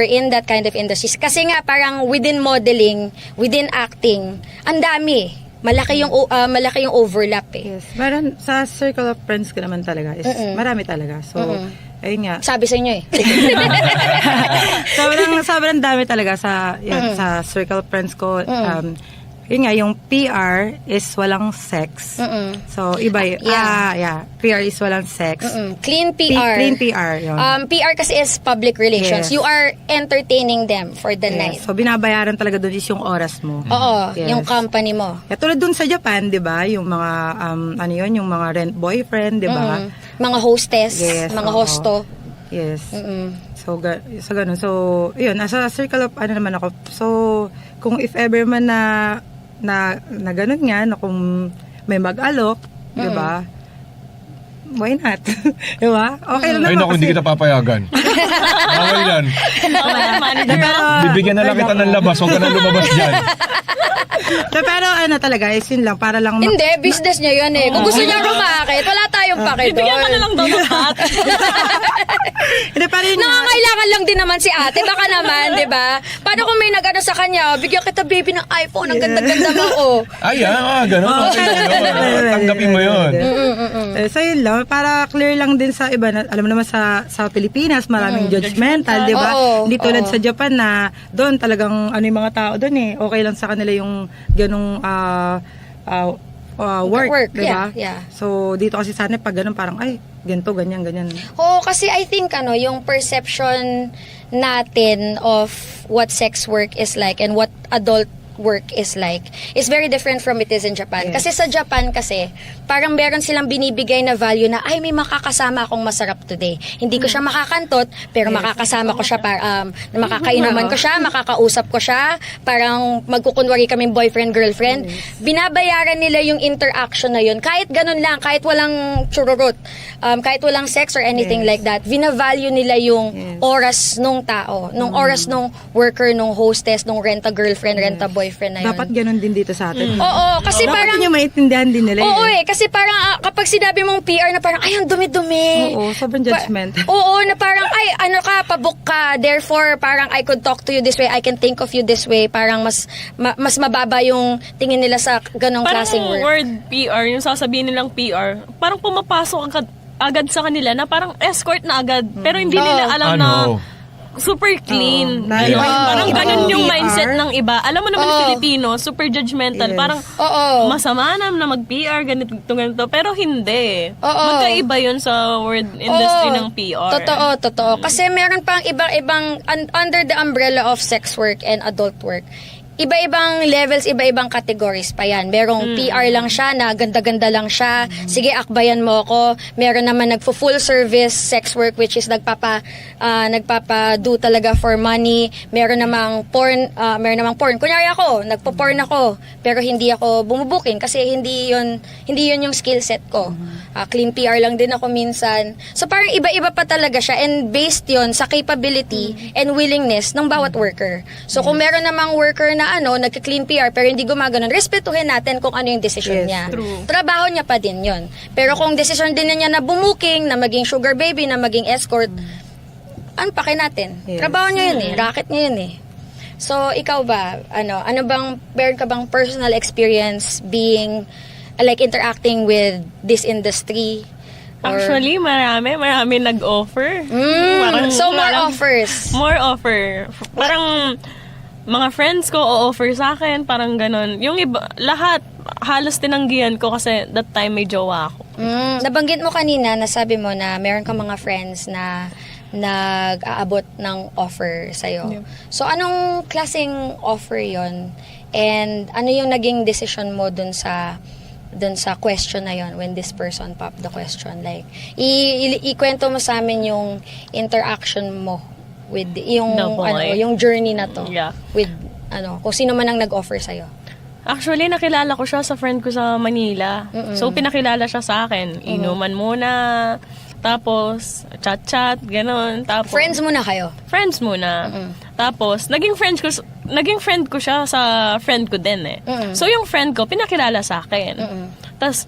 in that kind of industries? Kasi nga parang within modeling, within acting, ang dami. Malaki yung overlap Yes. Meron, sa circle of friends ko naman talaga is marami talaga. So, ayun nga. Sabi sa inyo sobrang dami talaga sa circle of friends ko. Yun nga, yung PR is walang sex. So, iba yun. PR is walang sex. Clean PR. Clean PR, yun. PR kasi is public relations. Yes. You are entertaining them for the night. So, binabayaran talaga doon is yung oras mo. Oo, Yes. yung company mo. Tulad doon sa Japan, di ba? Yung mga, yung mga rent boyfriend, di ba? Mga hostess, Yes, mga oo. hosto. Yes. So ganun. So, yun, nasa circle of naman ako. So, kung if ever man na ganun nga, na kung may mag-alok, di ba? why not? Diba? Okay lang Ay, naman naku, hindi kita papayagan. Bawal yan. Manager na. Bibigyan na lang kita ng labas. Huwag ka na lumabas dyan. Pero ano talaga, is yun lang, para lang... Hindi, business niya yun eh. Kung gusto niya rumakit, wala tayong pake Bibigyan ka na doon. lang daw ng hat. Hindi, pero yun nga. Nangangailangan lang din naman si ate. Baka naman, di ba? Paano kung may nag-ano sa kanya, bigyan kita baby ng iPhone, ang ganda-ganda mo, oh. Ay, gano'n. Okay lang yun. Tanggapin mo yun. So yun lang, para clear lang din sa iba, na, alam mo naman sa Pilipinas, maraming judgmental, di ba? Oo, Hindi tulad oo. sa Japan na doon talagang ano yung mga tao doon eh, okay lang sa kanila yung ganong work, di ba? yeah. So dito kasi sana pag ganun parang ay, ganito, ganyan. Oo, kasi I think yung perception natin of what sex work is like and what adult work is like is very different from it is in Japan. Yes. Kasi sa Japan kasi, parang meron silang binibigay na value na, ay, may makakasama akong masarap today. Hindi ko siya makakantot, pero makakasama ko siya, makakainuman ko siya, makakausap ko siya, parang magkukunwari kaming boyfriend-girlfriend. Binabayaran nila yung interaction na yun. Kahit ganun lang, kahit walang chururut, kahit walang sex or anything like that, vinavalue nila yung oras nung tao, nung oras nung worker, nung hostess, nung renta-girlfriend, renta-boyfriend na yun. Dapat ganun din dito sa atin. Oo, kasi Dapat parang... niya maintindihan din nila. Oo kasi parang kapag sinabi mong PR na parang, ay, ang dumi-dumi. Oo, sobrang judgment. Oo, na parang, ay, ano ka, pabook ka. Therefore, parang I could talk to you this way. I can think of you this way. Parang mas mababa yung tingin nila sa ganong Parang klaseng work. word PR, yung sasabihin nilang PR, parang pumapasok agad sa kanila na parang escort na agad. Pero hindi nila alam na super clean. Oo. Ganun. Oo. Parang Iba ganun yung yung PR. mindset ng iba. Alam mo naman Oo. Filipino, super judgmental. Yes. Parang Oo. masama na mag-PR, ganito. Pero hindi. Oo. Magkaiba yun sa word industry Oo. ng PR. Totoo. Kasi meron pang ibang under the umbrella of sex work and adult work. Iba-ibang levels, iba-ibang categories pa yan. Merong PR lang siya, na ganda-ganda lang siya. Sige, akbayan mo ako. Meron naman nagpo-full service sex work, which is nagpapa-do talaga for money. Meron namang porn. Kunyari ako, nagpo-porn ako, pero hindi ako bumubuking kasi hindi yun yung skill set ko. Clean PR lang din ako minsan. So parang iba-iba pa talaga siya, and based yun sa capability and willingness ng bawat worker. So kung meron namang worker na nagka-clean PR pero hindi gumaganon, respetuhin natin kung ano yung decision Yes, niya. true. Trabaho niya pa din yun. Pero kung decision din niya na bumuking, na maging sugar baby, na maging escort, pake natin. Yes. Trabaho niya yun racket niya yun So ikaw ba, meron ka bang personal experience being, like interacting with this industry? Or- Actually, marami nag-offer. So more offers. More offer. Parang mga friends ko o-offer sa akin, parang ganon. Yung iba, lahat, halos tinanggihan ko kasi that time may jowa ako. Nabanggit mo kanina, nasabi mo na meron kang mga friends na nag-aabot ng offer sa'yo. Yeah. So, anong klaseng offer yon? And ano yung naging decision mo dun sa question na yon when this person popped the question? Like, ikwento mo sa amin yung interaction mo with yung The boy. yung journey na to. Yeah. With kung sino man ang nag-offer sa'yo. Actually, nakilala ko siya sa friend ko sa Manila. So, pinakilala siya sa akin. Inuman muna, tapos chat-chat, ganon. Tapos, Friends muna kayo? Friends muna. Tapos, naging friend ko siya sa friend ko din eh. So, yung friend ko, pinakilala sa akin. Tapos,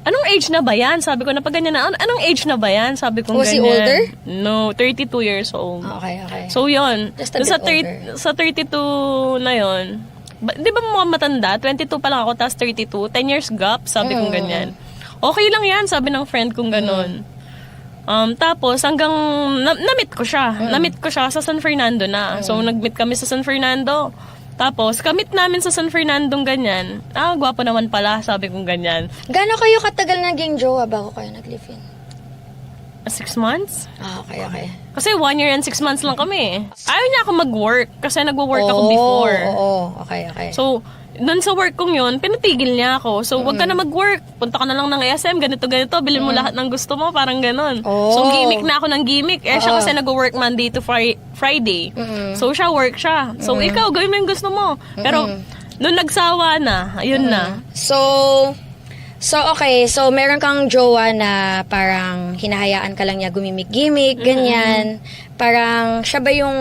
anong age na ba yan? Sabi ko, napag ganyan na, anong age na ba yan? Sabi ko, Was he ganyan. older? No, 32 years old. Okay. So, yun. Just a bit older. Sa 32 na yun, di ba mga matanda? 22 pa lang ako, tapos 32. 10 years gap, sabi kong ganyan. Okay lang yan, sabi ng friend kong ganon. Tapos, hanggang na-meet ko siya. Na-meet ko siya sa San Fernando na. So, nag-meet kami sa San Fernando. Tapos, kamit namin sa San Fernando ganyan. Gwapo naman pala, sabi kong ganyan. Gano'n kayo katagal naging jowa bago kayo nag-live-in? 6 months? Okay. Kasi 1 year and 6 months lang kami. Ayaw niya ako mag-work kasi nagwo-work ako before. Okay. So, doon sa work kong yun, pinatigil niya ako. So, wag ka na mag-work. Punta ka na lang ng ASM, ganito. Bilhin mo lahat ng gusto mo, parang ganon. So, gimmick na ako ng gimmick. Siya kasi nag-work Monday to Friday. So, siya work siya. So, ikaw, gawin mo yung gusto mo. Pero, doon nagsawa na, ayun na. So, So, okay. So, meron kang jowa na parang hinahayaan ka lang niya gumimik-gimik, ganyan. Parang, siya ba yung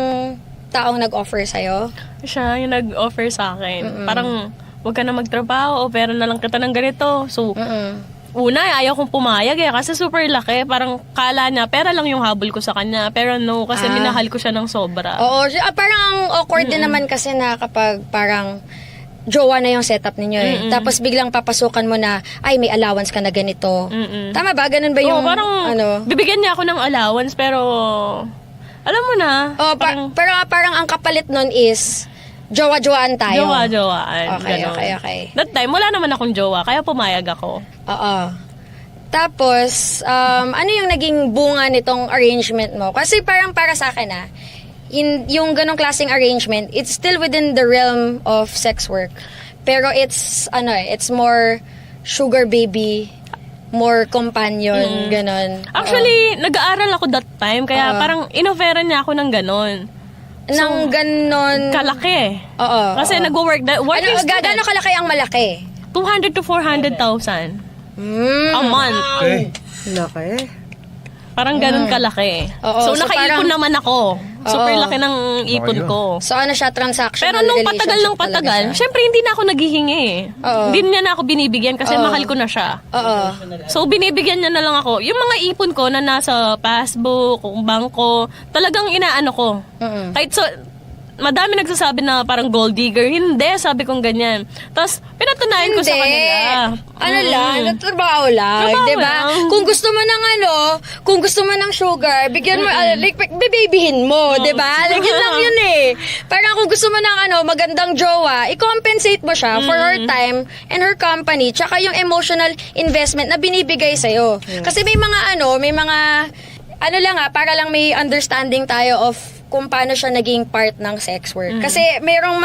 taong nag-offer sa'yo? Siya yung nag-offer sa akin. Parang, huwag ka na magtrabaho, o pera na lang kita ng ganito. So, una, ayaw kong pumayag kasi super laki. Parang kala niya, pera lang yung habol ko sa kanya. Pero no, kasi minahal ko siya ng sobra. Oo. Parang ang awkward din naman kasi na kapag parang jowa na yung setup ninyo eh. Tapos biglang papasukan mo na, ay, may allowance ka na ganito. Tama ba? Ganun ba yung, Oo, parang, bibigyan niya ako ng allowance, pero, alam mo na. Oh, parang ang kapalit nun is, jowa-jowaan tayo. Jowa-jowaan. Okay, ganon. okay. That time, wala naman akong jowa, kaya pumayag ako. Oo. Tapos, ano yung naging bunga nitong arrangement mo? Kasi parang para sa akin yung ganong klaseng arrangement, it's still within the realm of sex work. Pero it's more sugar baby, more companion, ganon. Actually, nag-aaral ako that time, kaya parang inofferan niya ako ng ganon. Nang ganon... Kalaki. Oo. Kasi nag-work, working student. Gano'n kalaki ang malaki? 200 to 400,000 a month. Okay. Laki. Parang ganun kalaki. Oo, So, so nakaipon parang- naman ako. Super laki ng ipon yun. ko. So ano siya, transactional Pero nung relationship patagal talaga siya? syempre hindi na ako naghihingi eh. Oo. Hindi niya na ako binibigyan kasi mahal ko na siya. Oo. So, binibigyan niya na lang ako. Yung mga ipon ko na nasa passbook, bangko, talagang inaano ko. Kahit so, madami nagsasabi na parang gold digger. Hindi, sabi kong ganyan. Tapos, pinatunayan ko sa kanila. Ano lang, trabaho lang, Trabaho 'di ba? lang. Kung gusto mo ng kung gusto mo ng sugar, bigyan mo like babyhin mo, 'di ba? Like yun lang yun eh. Parang kung gusto mo ng magandang jowa, i-compensate mo siya for her time and her company, tsaka yung emotional investment na binibigay sa Kasi may mga para lang may understanding tayo of kung paano siya naging part ng sex work. Kasi merong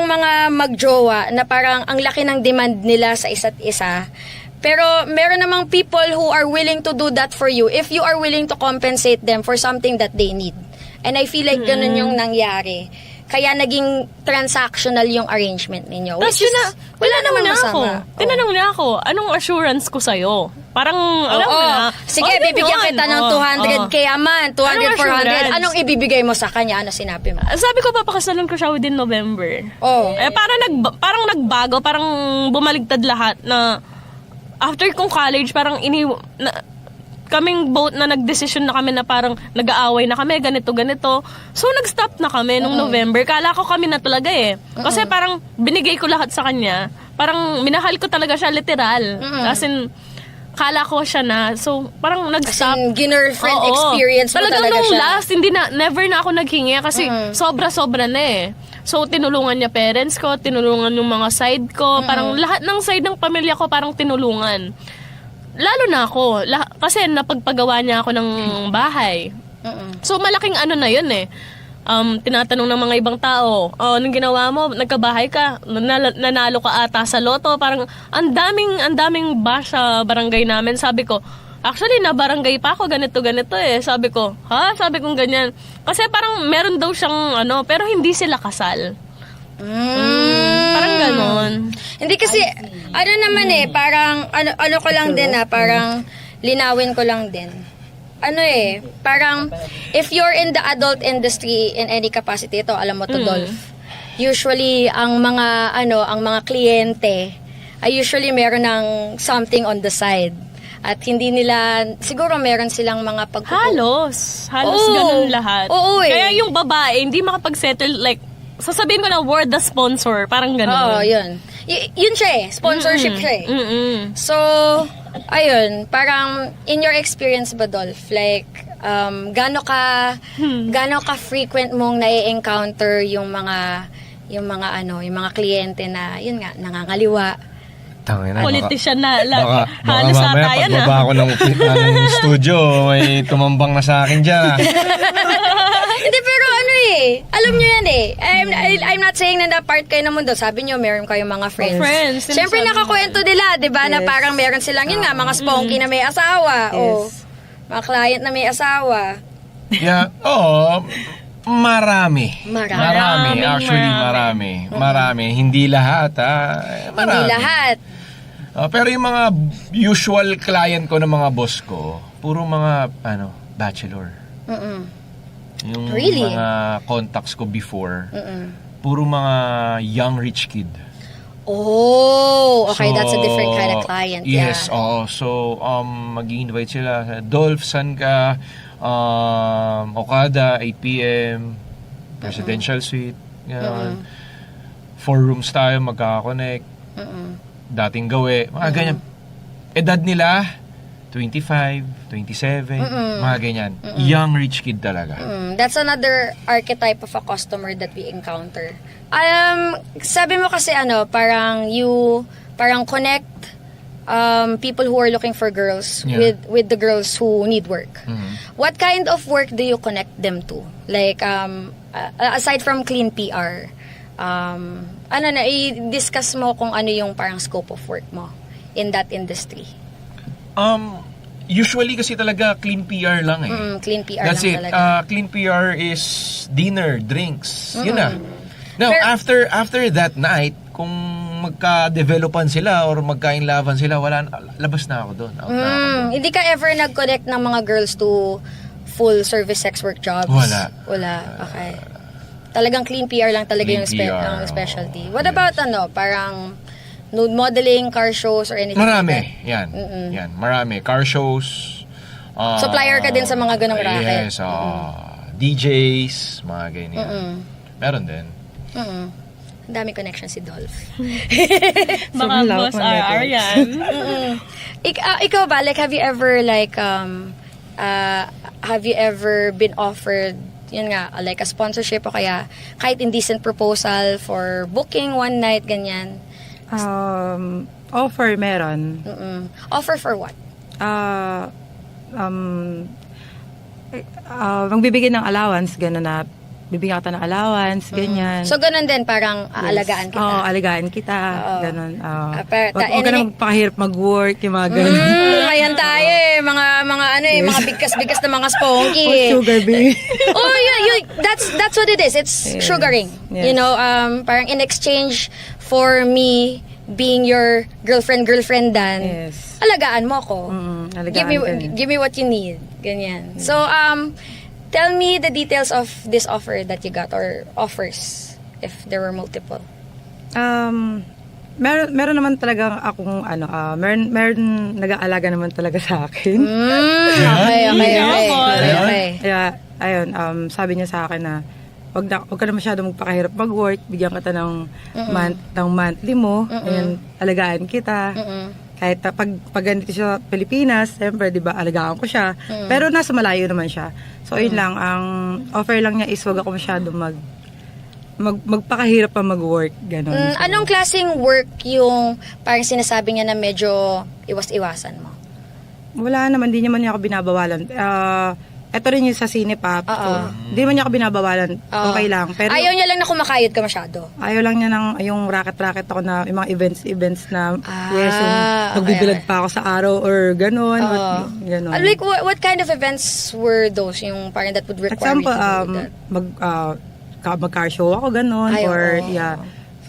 mga magjowa na parang ang laki ng demand nila sa isa't isa. Pero meron namang people who are willing to do that for you if you are willing to compensate them for something that they need. And I feel like ganun yung nangyari. Kaya naging transactional yung arrangement ninyo. Tapos Which is, wala namang na ako. masama. Tinanong niya ako, anong assurance ko sa'yo? Parang, alam mo na. Sige, oh, bibigyan ganun. kita ng 200k a month, 200, Anong 400. assurance? Anong ibibigay mo sa kanya? Ano sinabi mo? Sabi ko, papakasalan ko siya within November. Oh. Parang nagbago, parang bumaligtad lahat na after kong college, parang kaming both na nagdesisyon na kami na parang nag-aaway na kami, ganito. So, nag-stop na kami nung November. Kala ko kami na talaga eh. Kasi parang binigay ko lahat sa kanya. Parang minahal ko talaga siya literal. As in, kala ko siya na. So, parang nag-stop. As in, girlfriend Oo. experience mo Talagang talaga nung siya. last, never na ako naghingi kasi sobra-sobra na eh. So, tinulungan niya parents ko, tinulungan yung mga side ko, parang lahat ng side ng pamilya ko parang tinulungan. Lalo na ako, kasi napagpagawa niya ako ng bahay. So, malaking ano na yun eh. Tinatanong ng mga ibang tao, anong ginawa mo? Nagkabahay ka? Nanalo ka ata sa loto? Parang ang daming bash sa barangay namin. Sabi ko, actually, na barangay pa ako, ganito eh. Sabi ko, Sabi kong ganyan. Kasi parang meron daw siyang pero hindi sila kasal. Parang ganon. Hindi kasi, parang, ano ko lang din parang, linawin ko lang din. Parang, if you're in the adult industry in any capacity, ito, alam mo to, Dolph, usually, ang mga kliyente, ay usually meron ng something on the side. At hindi nila, siguro meron silang mga Halos Oo. ganun lahat. Oo eh. Kaya yung babae, hindi makapag-settle, like, sasabihin ko na word the sponsor, parang ganun. Oo, yun. Yun siya eh. Sponsorship siya eh. So, ayun, parang in your experience ba, Dolph, like, gaano ka frequent mong nai-encounter yung mga kliyente na, yun nga, nangangaliwa. Tangina, Politician na, baka halos mamaya ata yan pagbaba ako ng studio, may tumambang na sa akin dyan. Hindi, pero alam nyo yan eh. I'm not saying na part kayo ng mundo. Sabi nyo, meron kayong mga friends. Friends, Siyempre, sinasabi nakakwento nila, di ba? Na parang meron silang, yun nga, mga sponky na may asawa. O, mga client na may asawa. Yeah, marami. Actually, marami. Hindi lahat, Marami. Hindi lahat. Pero yung mga usual client ko ng mga boss ko, puro mga bachelor. Yung Really? mga contacts ko before, puro mga young rich kid. Oh, okay, So, that's a different kind of client. Yes, yeah. oo. So, mag-i-invite sila. Dolph, saan ka? Okada, 8 p.m. Presidential suite. Gano'n. 4 rooms tayo, magkaka-connect. Dating gawi. Mga ganyan. Edad nila, 25, 27, mga ganyan. Young rich kid talaga. That's another archetype of a customer that we encounter. Sabi mo kasi parang connect people who are looking for girls Yeah. with the girls who need work. What kind of work do you connect them to? Like aside from clean PR, i-discuss mo kung ano yung parang scope of work mo in that industry. Usually kasi talaga clean PR lang eh. Clean PR That's lang it. talaga. Clean PR is dinner, drinks. Yun na. Now, Pero- after that night, kung magka-developan sila or magka-inlaban sila, labas na ako doon. Out na ako doon. Hindi ka ever nag-connect ng mga girls to full service sex work jobs? Wala. Okay. Talagang clean PR lang talaga Clean yung PR, ang specialty. What about parang nude modeling, car shows, or anything Marami. like that? Yan. Marami. Car shows. Supplier ka din sa mga ganong racket. Yes. DJs. Mga ganyan. Meron din. Ang dami connection si Dolph. Mga Sobrang boss lawak ng RR network. yan. Ikaw ba, like, have you ever been offered yun nga, like a sponsorship o kaya kahit indecent proposal for booking one night, ganyan? Offer meron. Offer for what? Magbibigay ng allowance, gano'n na. Bibigyan kita ng allowance, ganyan. So, ganun din, parang aalagaan kita. Oo, alagaan kita. Ganun. pero Huwag ka na magpakahirap mag-work, yung mga ganun. Ayan tayo eh. Mga bigkas-bigkas na mga sponky. Oh, sugar baby. Oh, that's what it is. It's Yes. sugaring. Yes. You know, parang in exchange for me being your girlfriend dan, Yes. alagaan mo ako. Alagaan ka rin. Give me what you need. Ganyan. So, tell me the details of this offer that you got or offers if there were multiple. Meron naman talaga akong meron nag-aalaga naman talaga sa akin. Okay. Kaya ayun, sabi niya sa akin na wag ka na masyado magpakahirap mag-work, bigyan kita ng monthly mo, ayan, alagaan kita. Kahit pag ganito siya sa Pilipinas, siyempre, di ba, alagaan ko siya. Pero nasa malayo naman siya. So, yun lang, ang offer lang niya is wag ako masyado magpakahirap pa mag-work, gano'n. So, Anong klaseng work yung parang sinasabi niya na medyo iwas-iwasan mo? wala naman, di naman niya ako binabawalan. Ito rin yung sa Cinepop. So, di naman niya ako binabawalan. Okay lang. Pero Ayaw niya lang na kumakayod ka masyado. ayaw lang niya ng yung racket ako na yung mga events na yes, yung okay, magbibilad pa ako sa araw or gano'n. Gano'n. Like, what kind of events were those? Yung parang that would require Example, you to do that? mag-car show ako gano'n. Ay, Or, oo. yeah.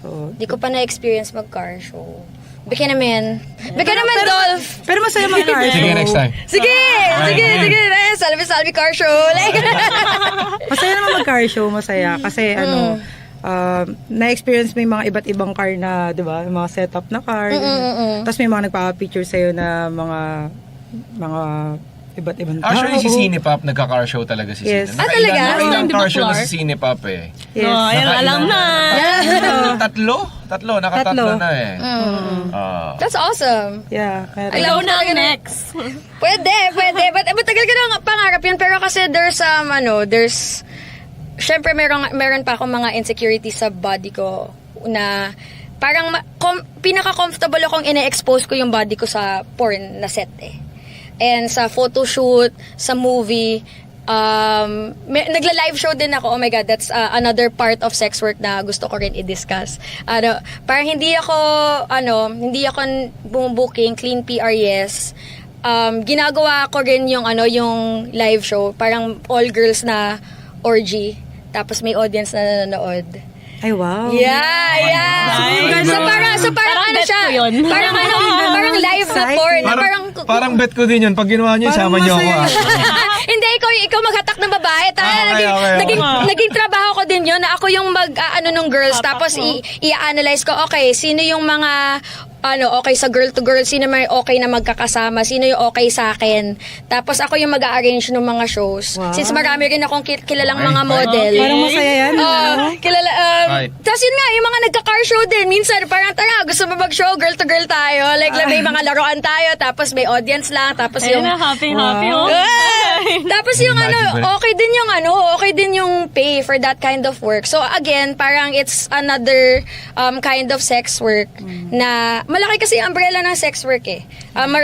So, Di ko pa na-experience mag-car show. Bigyan naman, Dolph! pero masaya mag-car show. Sige, next time. Sige! Salve car show! Like, Masaya naman mag-car show, masaya. Kasi na-experience mo yung mga iba't ibang car na, di ba? Yung mga setup na car. Tapos may mga nagpapapicture sa'yo na mga iba't ibang Actually, si tao. Cinepop, nagka-car show talaga si Yes. Cine. Talaga? Nakailang Di ba, car show na Clark? si Cinepop eh. Yes. Oh, ayun, alam na. Tatlo, nakatatlo Tatlo. na eh. that's awesome. Yeah. meron. Ikaw na ang Talaga na- next. Pwede. Matagal ka na pangarap yun. Pero kasi syempre meron pa akong mga insecurities sa body ko na parang pinaka-comfortable akong ine-expose ko yung body ko sa porn na set eh. And sa photoshoot, sa movie, nagla-live show din ako. Oh my God, that's another part of sex work na gusto ko rin i-discuss. Parang hindi ako bumubooking, clean PR, yes. Ginagawa ko rin yung live show, parang all girls na orgy, tapos may audience na nanonood. Ay, wow. Yeah. So parang ano bet siya? ko yun. Parang parang live na Exciting. porn. Na Parang bet ko din yun. Pag ginawa niyo, Parang isama niyo ako. masaya. Hindi, ikaw maghatak ng babae. Okay. Naging trabaho ko din yun na ako yung mag-ano nung girls. Tapos i-analyze ko, okay, sino yung mga okay sa girl to girl, sino may okay na magkakasama, sino yung okay sa akin. Tapos ako yung mag-arrange ng mga shows. Wow. Since marami rin akong kilalang Okay. mga model. Parang masaya yan. Kilala, Right. tapos yun nga, yung mga nagka-car show din. Minsan, parang tara, gusto mo mag-show, girl to girl tayo. Like, may mga laruan tayo, tapos may audience lang, tapos Ayun yung... na, happy, oh. Tapos yung Imagine ba? okay din yung pay for that kind of work. So again, parang it's another kind of sex work na malaki kasi ang umbrella ng sex work eh.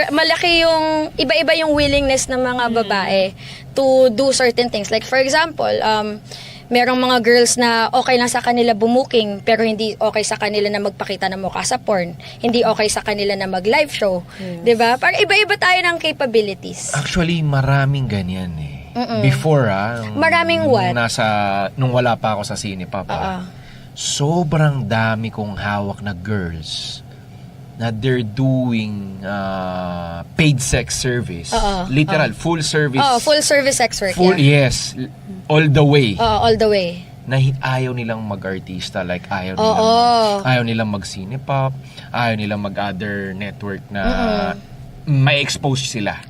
Malaki yung iba-iba yung willingness ng mga babae to do certain things. Like for example, merong mga girls na okay lang sa kanila bumuking pero hindi okay sa kanila na magpakita ng mukha sa porn. Hindi okay sa kanila na mag-live show. 'Di ba? Parang iba-iba tayo ng capabilities. Actually, maraming ganyan eh. Before Maraming what? Nung wala pa ako sa Cinepop sobrang dami kong hawak na girls na they're doing paid sex service. Literal, full service. Full service sex work. Yes. All the way. All the way. Na ayaw nilang mag-artista, like ayaw nilang mag-Cinepop, ayaw nilang mag-other network na ma-expose sila.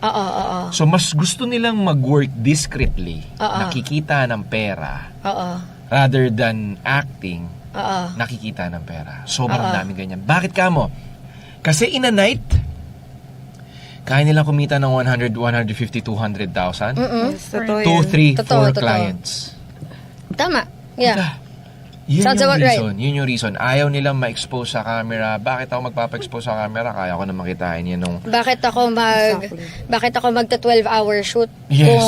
So mas gusto nilang mag-work discreetly, nakikita ng pera, rather than acting, nakikita ng pera. Sobrang daming ganyan. Bakit kamo? Kasi in a night, kaya nilang kumita ng 100, 150, 200,000. Yes, totoo 2, 3, yan. 4 clients. Tama. Yeah. Yun Sounds yung about right. reason. Yun yung reason. Ayaw nilang ma-expose sa camera. Bakit ako magpapa-expose sa camera? Kaya ko na makitain yan nung... Bakit ako magta 12-hour shoot? Yes.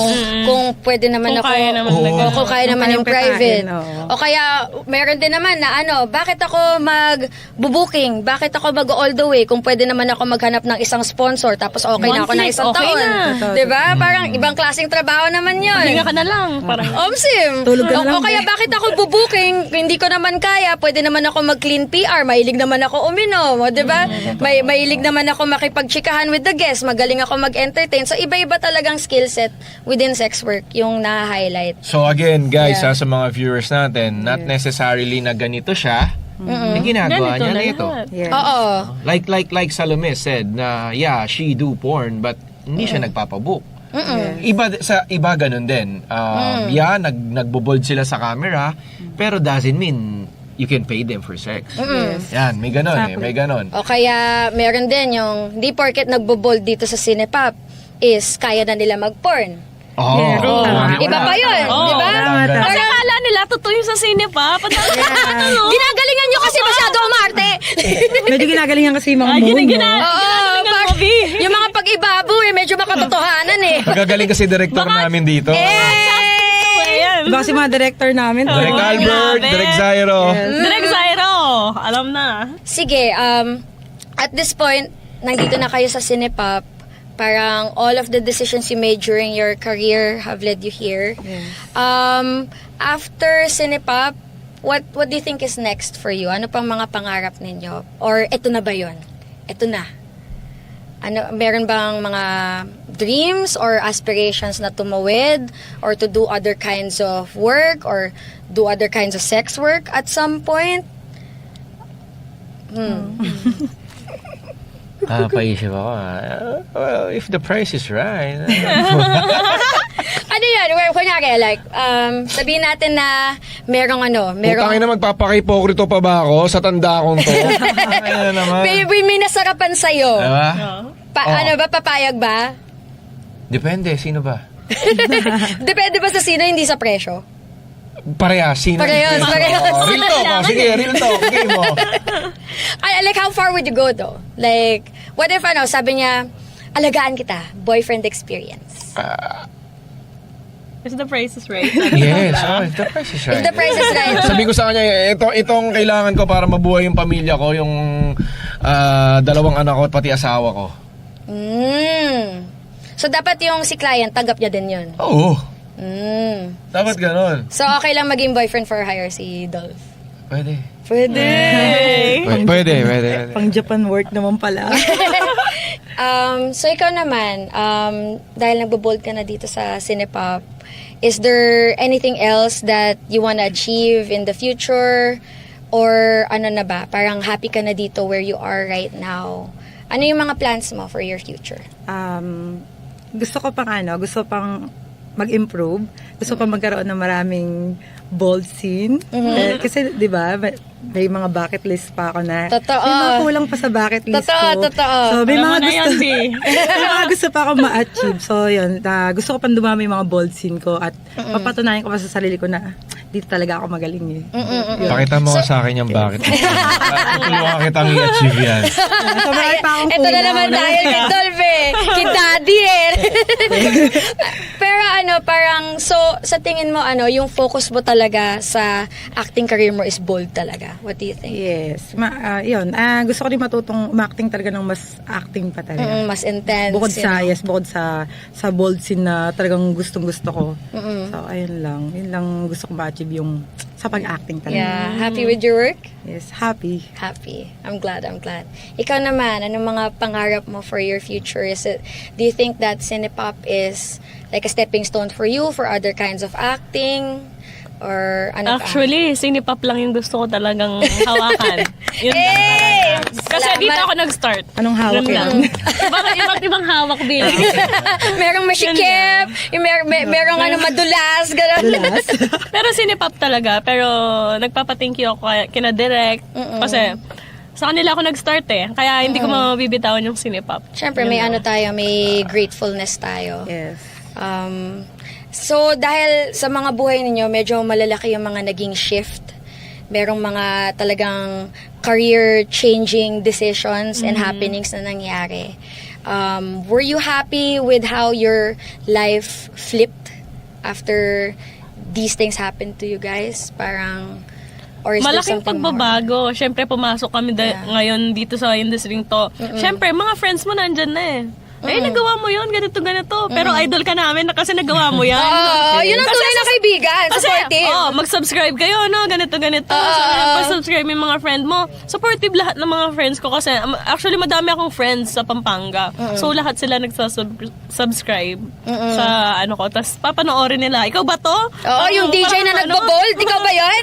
Kung pwede naman Kung ako. kaya naman Kung kaya naman yung kayang private. petain, O kaya meron din naman na bakit ako mag-booking? Bakit ako mag-all the way? Kung pwede naman ako maghanap ng isang sponsor tapos okay na ako ng Monthly, isang okay taon. na. 'Di ba? Parang ibang klaseng trabaho naman 'yon. Hinga ka na lang. Parang, Omsim. Tulog ka na lang, O kaya eh. bakit ako bubooking? Hindi ko naman kaya. Pwede naman ako mag-clean PR. Mahilig naman ako uminom. O, diba? Mahilig naman ako makipagchikahan with the guests. Magaling ako mag-entertain. So, iba-iba talagang skill set within sex work yung na-highlight. So again, guys, Yeah. sa mga viewers natin, not necessarily na ganito siya, ginagawa ganito niya na na ito. lahat. Yes. Oo. Like Salome said na, yeah, she do porn, but hindi siya nagpapabook. Iba ganun din. Yeah, nagbo-bold sila sa camera, pero doesn't mean you can pay them for sex. Yan, may ganon may ganon. O kaya, meron din yung, di porket nagbo-bold dito sa Cinepop, is kaya na nila mag-porn. Iba pa yun, di ba? Kasi akala nila, totoo yung sa sine pa. Ginagalingan nyo kasi masyado umarte. Medyo ginagalingan kasi yung mga moon, no? Ginagalingan mo, B. Yung mga pag-ibabo medyo makatotohanan Magagaling kasi director namin dito. Diba kasi mga director namin? Direk Oh, Albert, grabe. Direk Zairo. Direk Zairo, alam na. Sige, at this point, nandito na kayo sa Cinepop. Parang all of the decisions you made during your career have led you here. Yes. After Cinepop, what do you think is next for you? Ano pang mga pangarap ninyo? Or eto na ba yun? Eto na. Meron bang mga dreams or aspirations na tumawid or to do other kinds of work or do other kinds of sex work at some point? Paisip ako. Well, if the price is right. Ano yan? Kunyari, like, sabihin natin na merong Putangin na magpapaka-hipokrito pa ba ako sa tanda kong to? Ayun na naman. may nasarapan sa'yo. Diba? Ano ba, papayag ba? Depende, sino ba? Depende ba sa sino, hindi sa presyo? Parehas, sino? Parehas. Real talk, sige, real talk. Game mo. Like, how far would you go though? Like, what if, sabi niya, alagaan kita, boyfriend experience. Is the price is right? Yes, if the price is right. If the price is right. Sabi ko sa kanya, itong kailangan ko para mabuhay yung pamilya ko, yung dalawang anak ko, pati asawa ko. So, dapat yung si client, tanggap niya din yun. Oo. Dapat ganon. So, okay lang maging boyfriend for hire si Dolph. Pwede. Pwede. Pwede. Pang Japan work naman pala. So ikaw naman, dahil nagbo-bold ka na dito sa Cinepop, is there anything else that you wanna achieve in the future? Or ano na ba, parang happy ka na dito where you are right now? Ano yung mga plans mo for your future? Gusto pang mag-improve. Gusto pang magkaroon ng maraming bold scene. Kasi, di ba, may mga bucket list pa ako na. Totoo. May mga kulang pa sa bucket list ko. Totoo. So, may Alam mo mga na yan, gusto, B. may mga gusto pa ako ma-achieve. So, yun. Gusto ko pang dumami yung mga bold scene ko at papatunayan ko pa sa sarili ko na dito talaga ako magaling eh. Yun. Pakita mo nga sa akin yung bakit. Tulungan kitang i-achieve yan. So, marami pa akong Ito na kulang. naman dahil kay Dolphe, kay Daddy eh. Pero parang, so, sa tingin mo, yung focus mo talaga sa acting career mo is bold talaga. What do you think? Yes. Yun. Gusto ko din matutong umacting talaga ng mas acting pa talaga. Mas intense. Bukod you sa, know? yes, bukod sa bold scene na talagang gustong-gusto ko. So, ayun lang. Yun lang gusto ko ma-achieve yung sa pag-acting talaga. Yeah. Happy with your work? Yes, happy. Happy. I'm glad. Ikaw naman, anong mga pangarap mo for your future? Do you think that Cinepop is like a stepping stone for you for other kinds of acting? Or ano pa? Actually, Cinepop lang yung gusto ko talagang hawakan. Yun lang Hey! talaga. Kasi dito ako nag-start. Anong hawak Yun yan? lang. Iba't ibang hawak din. Merong masikip, yung merong madulas, gano'n. Dulas. Pero Cinepop talaga. Pero nagpapa-thank you ako kina Direct. Kasi sa kanila ako nag-start eh. Kaya hindi ko mabibitawan yung Cinepop. Siyempre, may may gratefulness tayo. Yes. So, dahil sa mga buhay ninyo, medyo malalaki yung mga naging shift. Merong mga talagang career-changing decisions and happenings na nangyari. Were you happy with how your life flipped after these things happened to you guys? Parang, or is there Malaking something more? pagbabago. Siyempre, pumasok kami ngayon dito sa industry to. Siyempre, mga friends mo nandyan na eh. Nagawa mo yun, ganito. Pero idol ka namin na kasi nagawa mo yan. Oo, yun ang tunay na kaibigan. Kasi, Supportive. mag-subscribe kayo, no? Ganito. So, pag-subscribe yung mga friend mo. Supportive lahat ng mga friends ko kasi actually madami akong friends sa Pampanga. So, lahat sila nagsasubscribe sa ko. Tapos, papanoorin nila. Ikaw ba to? Oo, yung DJ na nagbo-bold. Ikaw ba yun?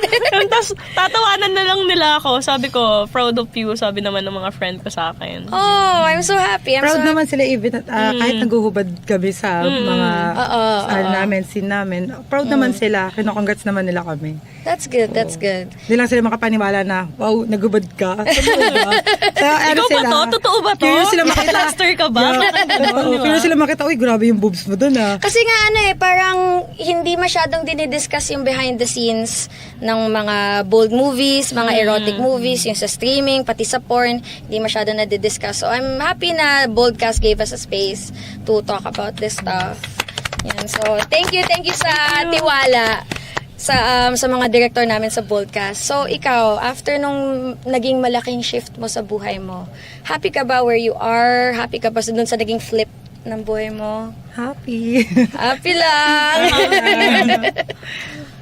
Tapos, tatawanan na lang nila ako. Sabi ko, proud of you, sabi naman ng mga friend ko sa akin. Oh, I'm so happy. Proud naman sila even kahit naguhubad kami sa mga scene namin. Proud naman sila. Kino-congrats naman nila kami. That's good. Hindi lang sila makapaniwala na, wow, naghubad ka. Totoo ba? Ikaw ba to? Totoo ba to? Curious sila makita. Plaster ka ba? Curious sila makita, uy, grabe yung boobs mo dun ah. Kasi nga parang hindi masyadong dinidiscuss yung behind the scenes ng mga bold movies, mga erotic movies, yung sa streaming, pati sa porn, hindi masyadong nadidiscuss. So I'm happy na Boldcast gave us a space to talk about this stuff. Yan. So thank you sa tiwala sa mga director namin sa Boldcast. So ikaw, after nung naging malaking shift mo sa buhay mo, happy ka ba where you are? Happy ka ba dun sa naging flip ng buhay mo? Happy. Happy lang.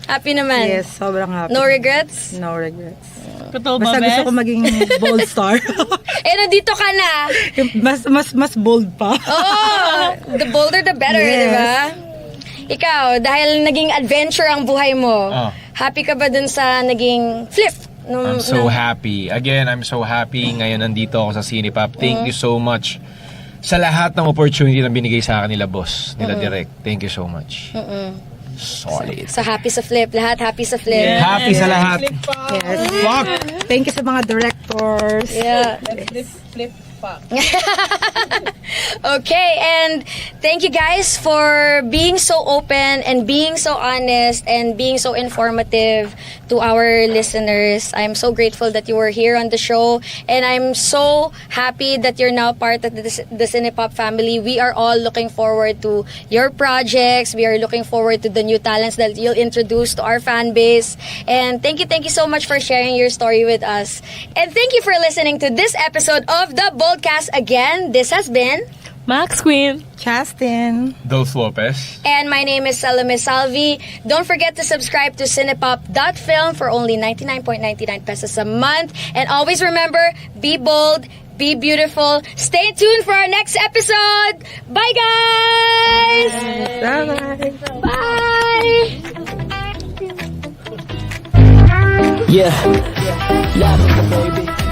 Happy naman. Yes, sobrang happy. No regrets? No regrets. Totoo ba, Basta gusto ko Bes? maging bold star. Nandito ka na. Yung mas bold pa. Oh, the bolder the better, Yes. di ba? Ikaw, dahil naging adventure ang buhay mo, happy ka ba dun sa naging flip? I'm so happy. Again, I'm so happy. Ngayon nandito ako sa Cinepop. Thank you so much sa lahat ng opportunity na binigay sa akin nila boss, nila Direct. Thank you so much. Solid. So happy sa flip. Lahat happy sa flip. Yeah. Happy sa lahat. Yes. Fuck! Thank you sa mga directors. Yeah. Okay, and thank you guys for being so open and being so honest and being so informative to our listeners. I'm so grateful that you were here on the show, and I'm so happy that you're now part of the Cinepop family. We are all looking forward to your projects. We are looking forward to the new talents that you'll introduce to our fan base. And thank you so much for sharing your story with us. And thank you for listening to this episode of the Boldcast. Again, this has been Max Queen. Justin. Dolph Lopez. And my name is Salome Salvi. Don't forget to subscribe to Cinepop.film for only 99.99 pesos a month. And always remember, be bold, be beautiful. Stay tuned for our next episode. Bye, guys! Bye-bye. Bye! Yeah, love baby.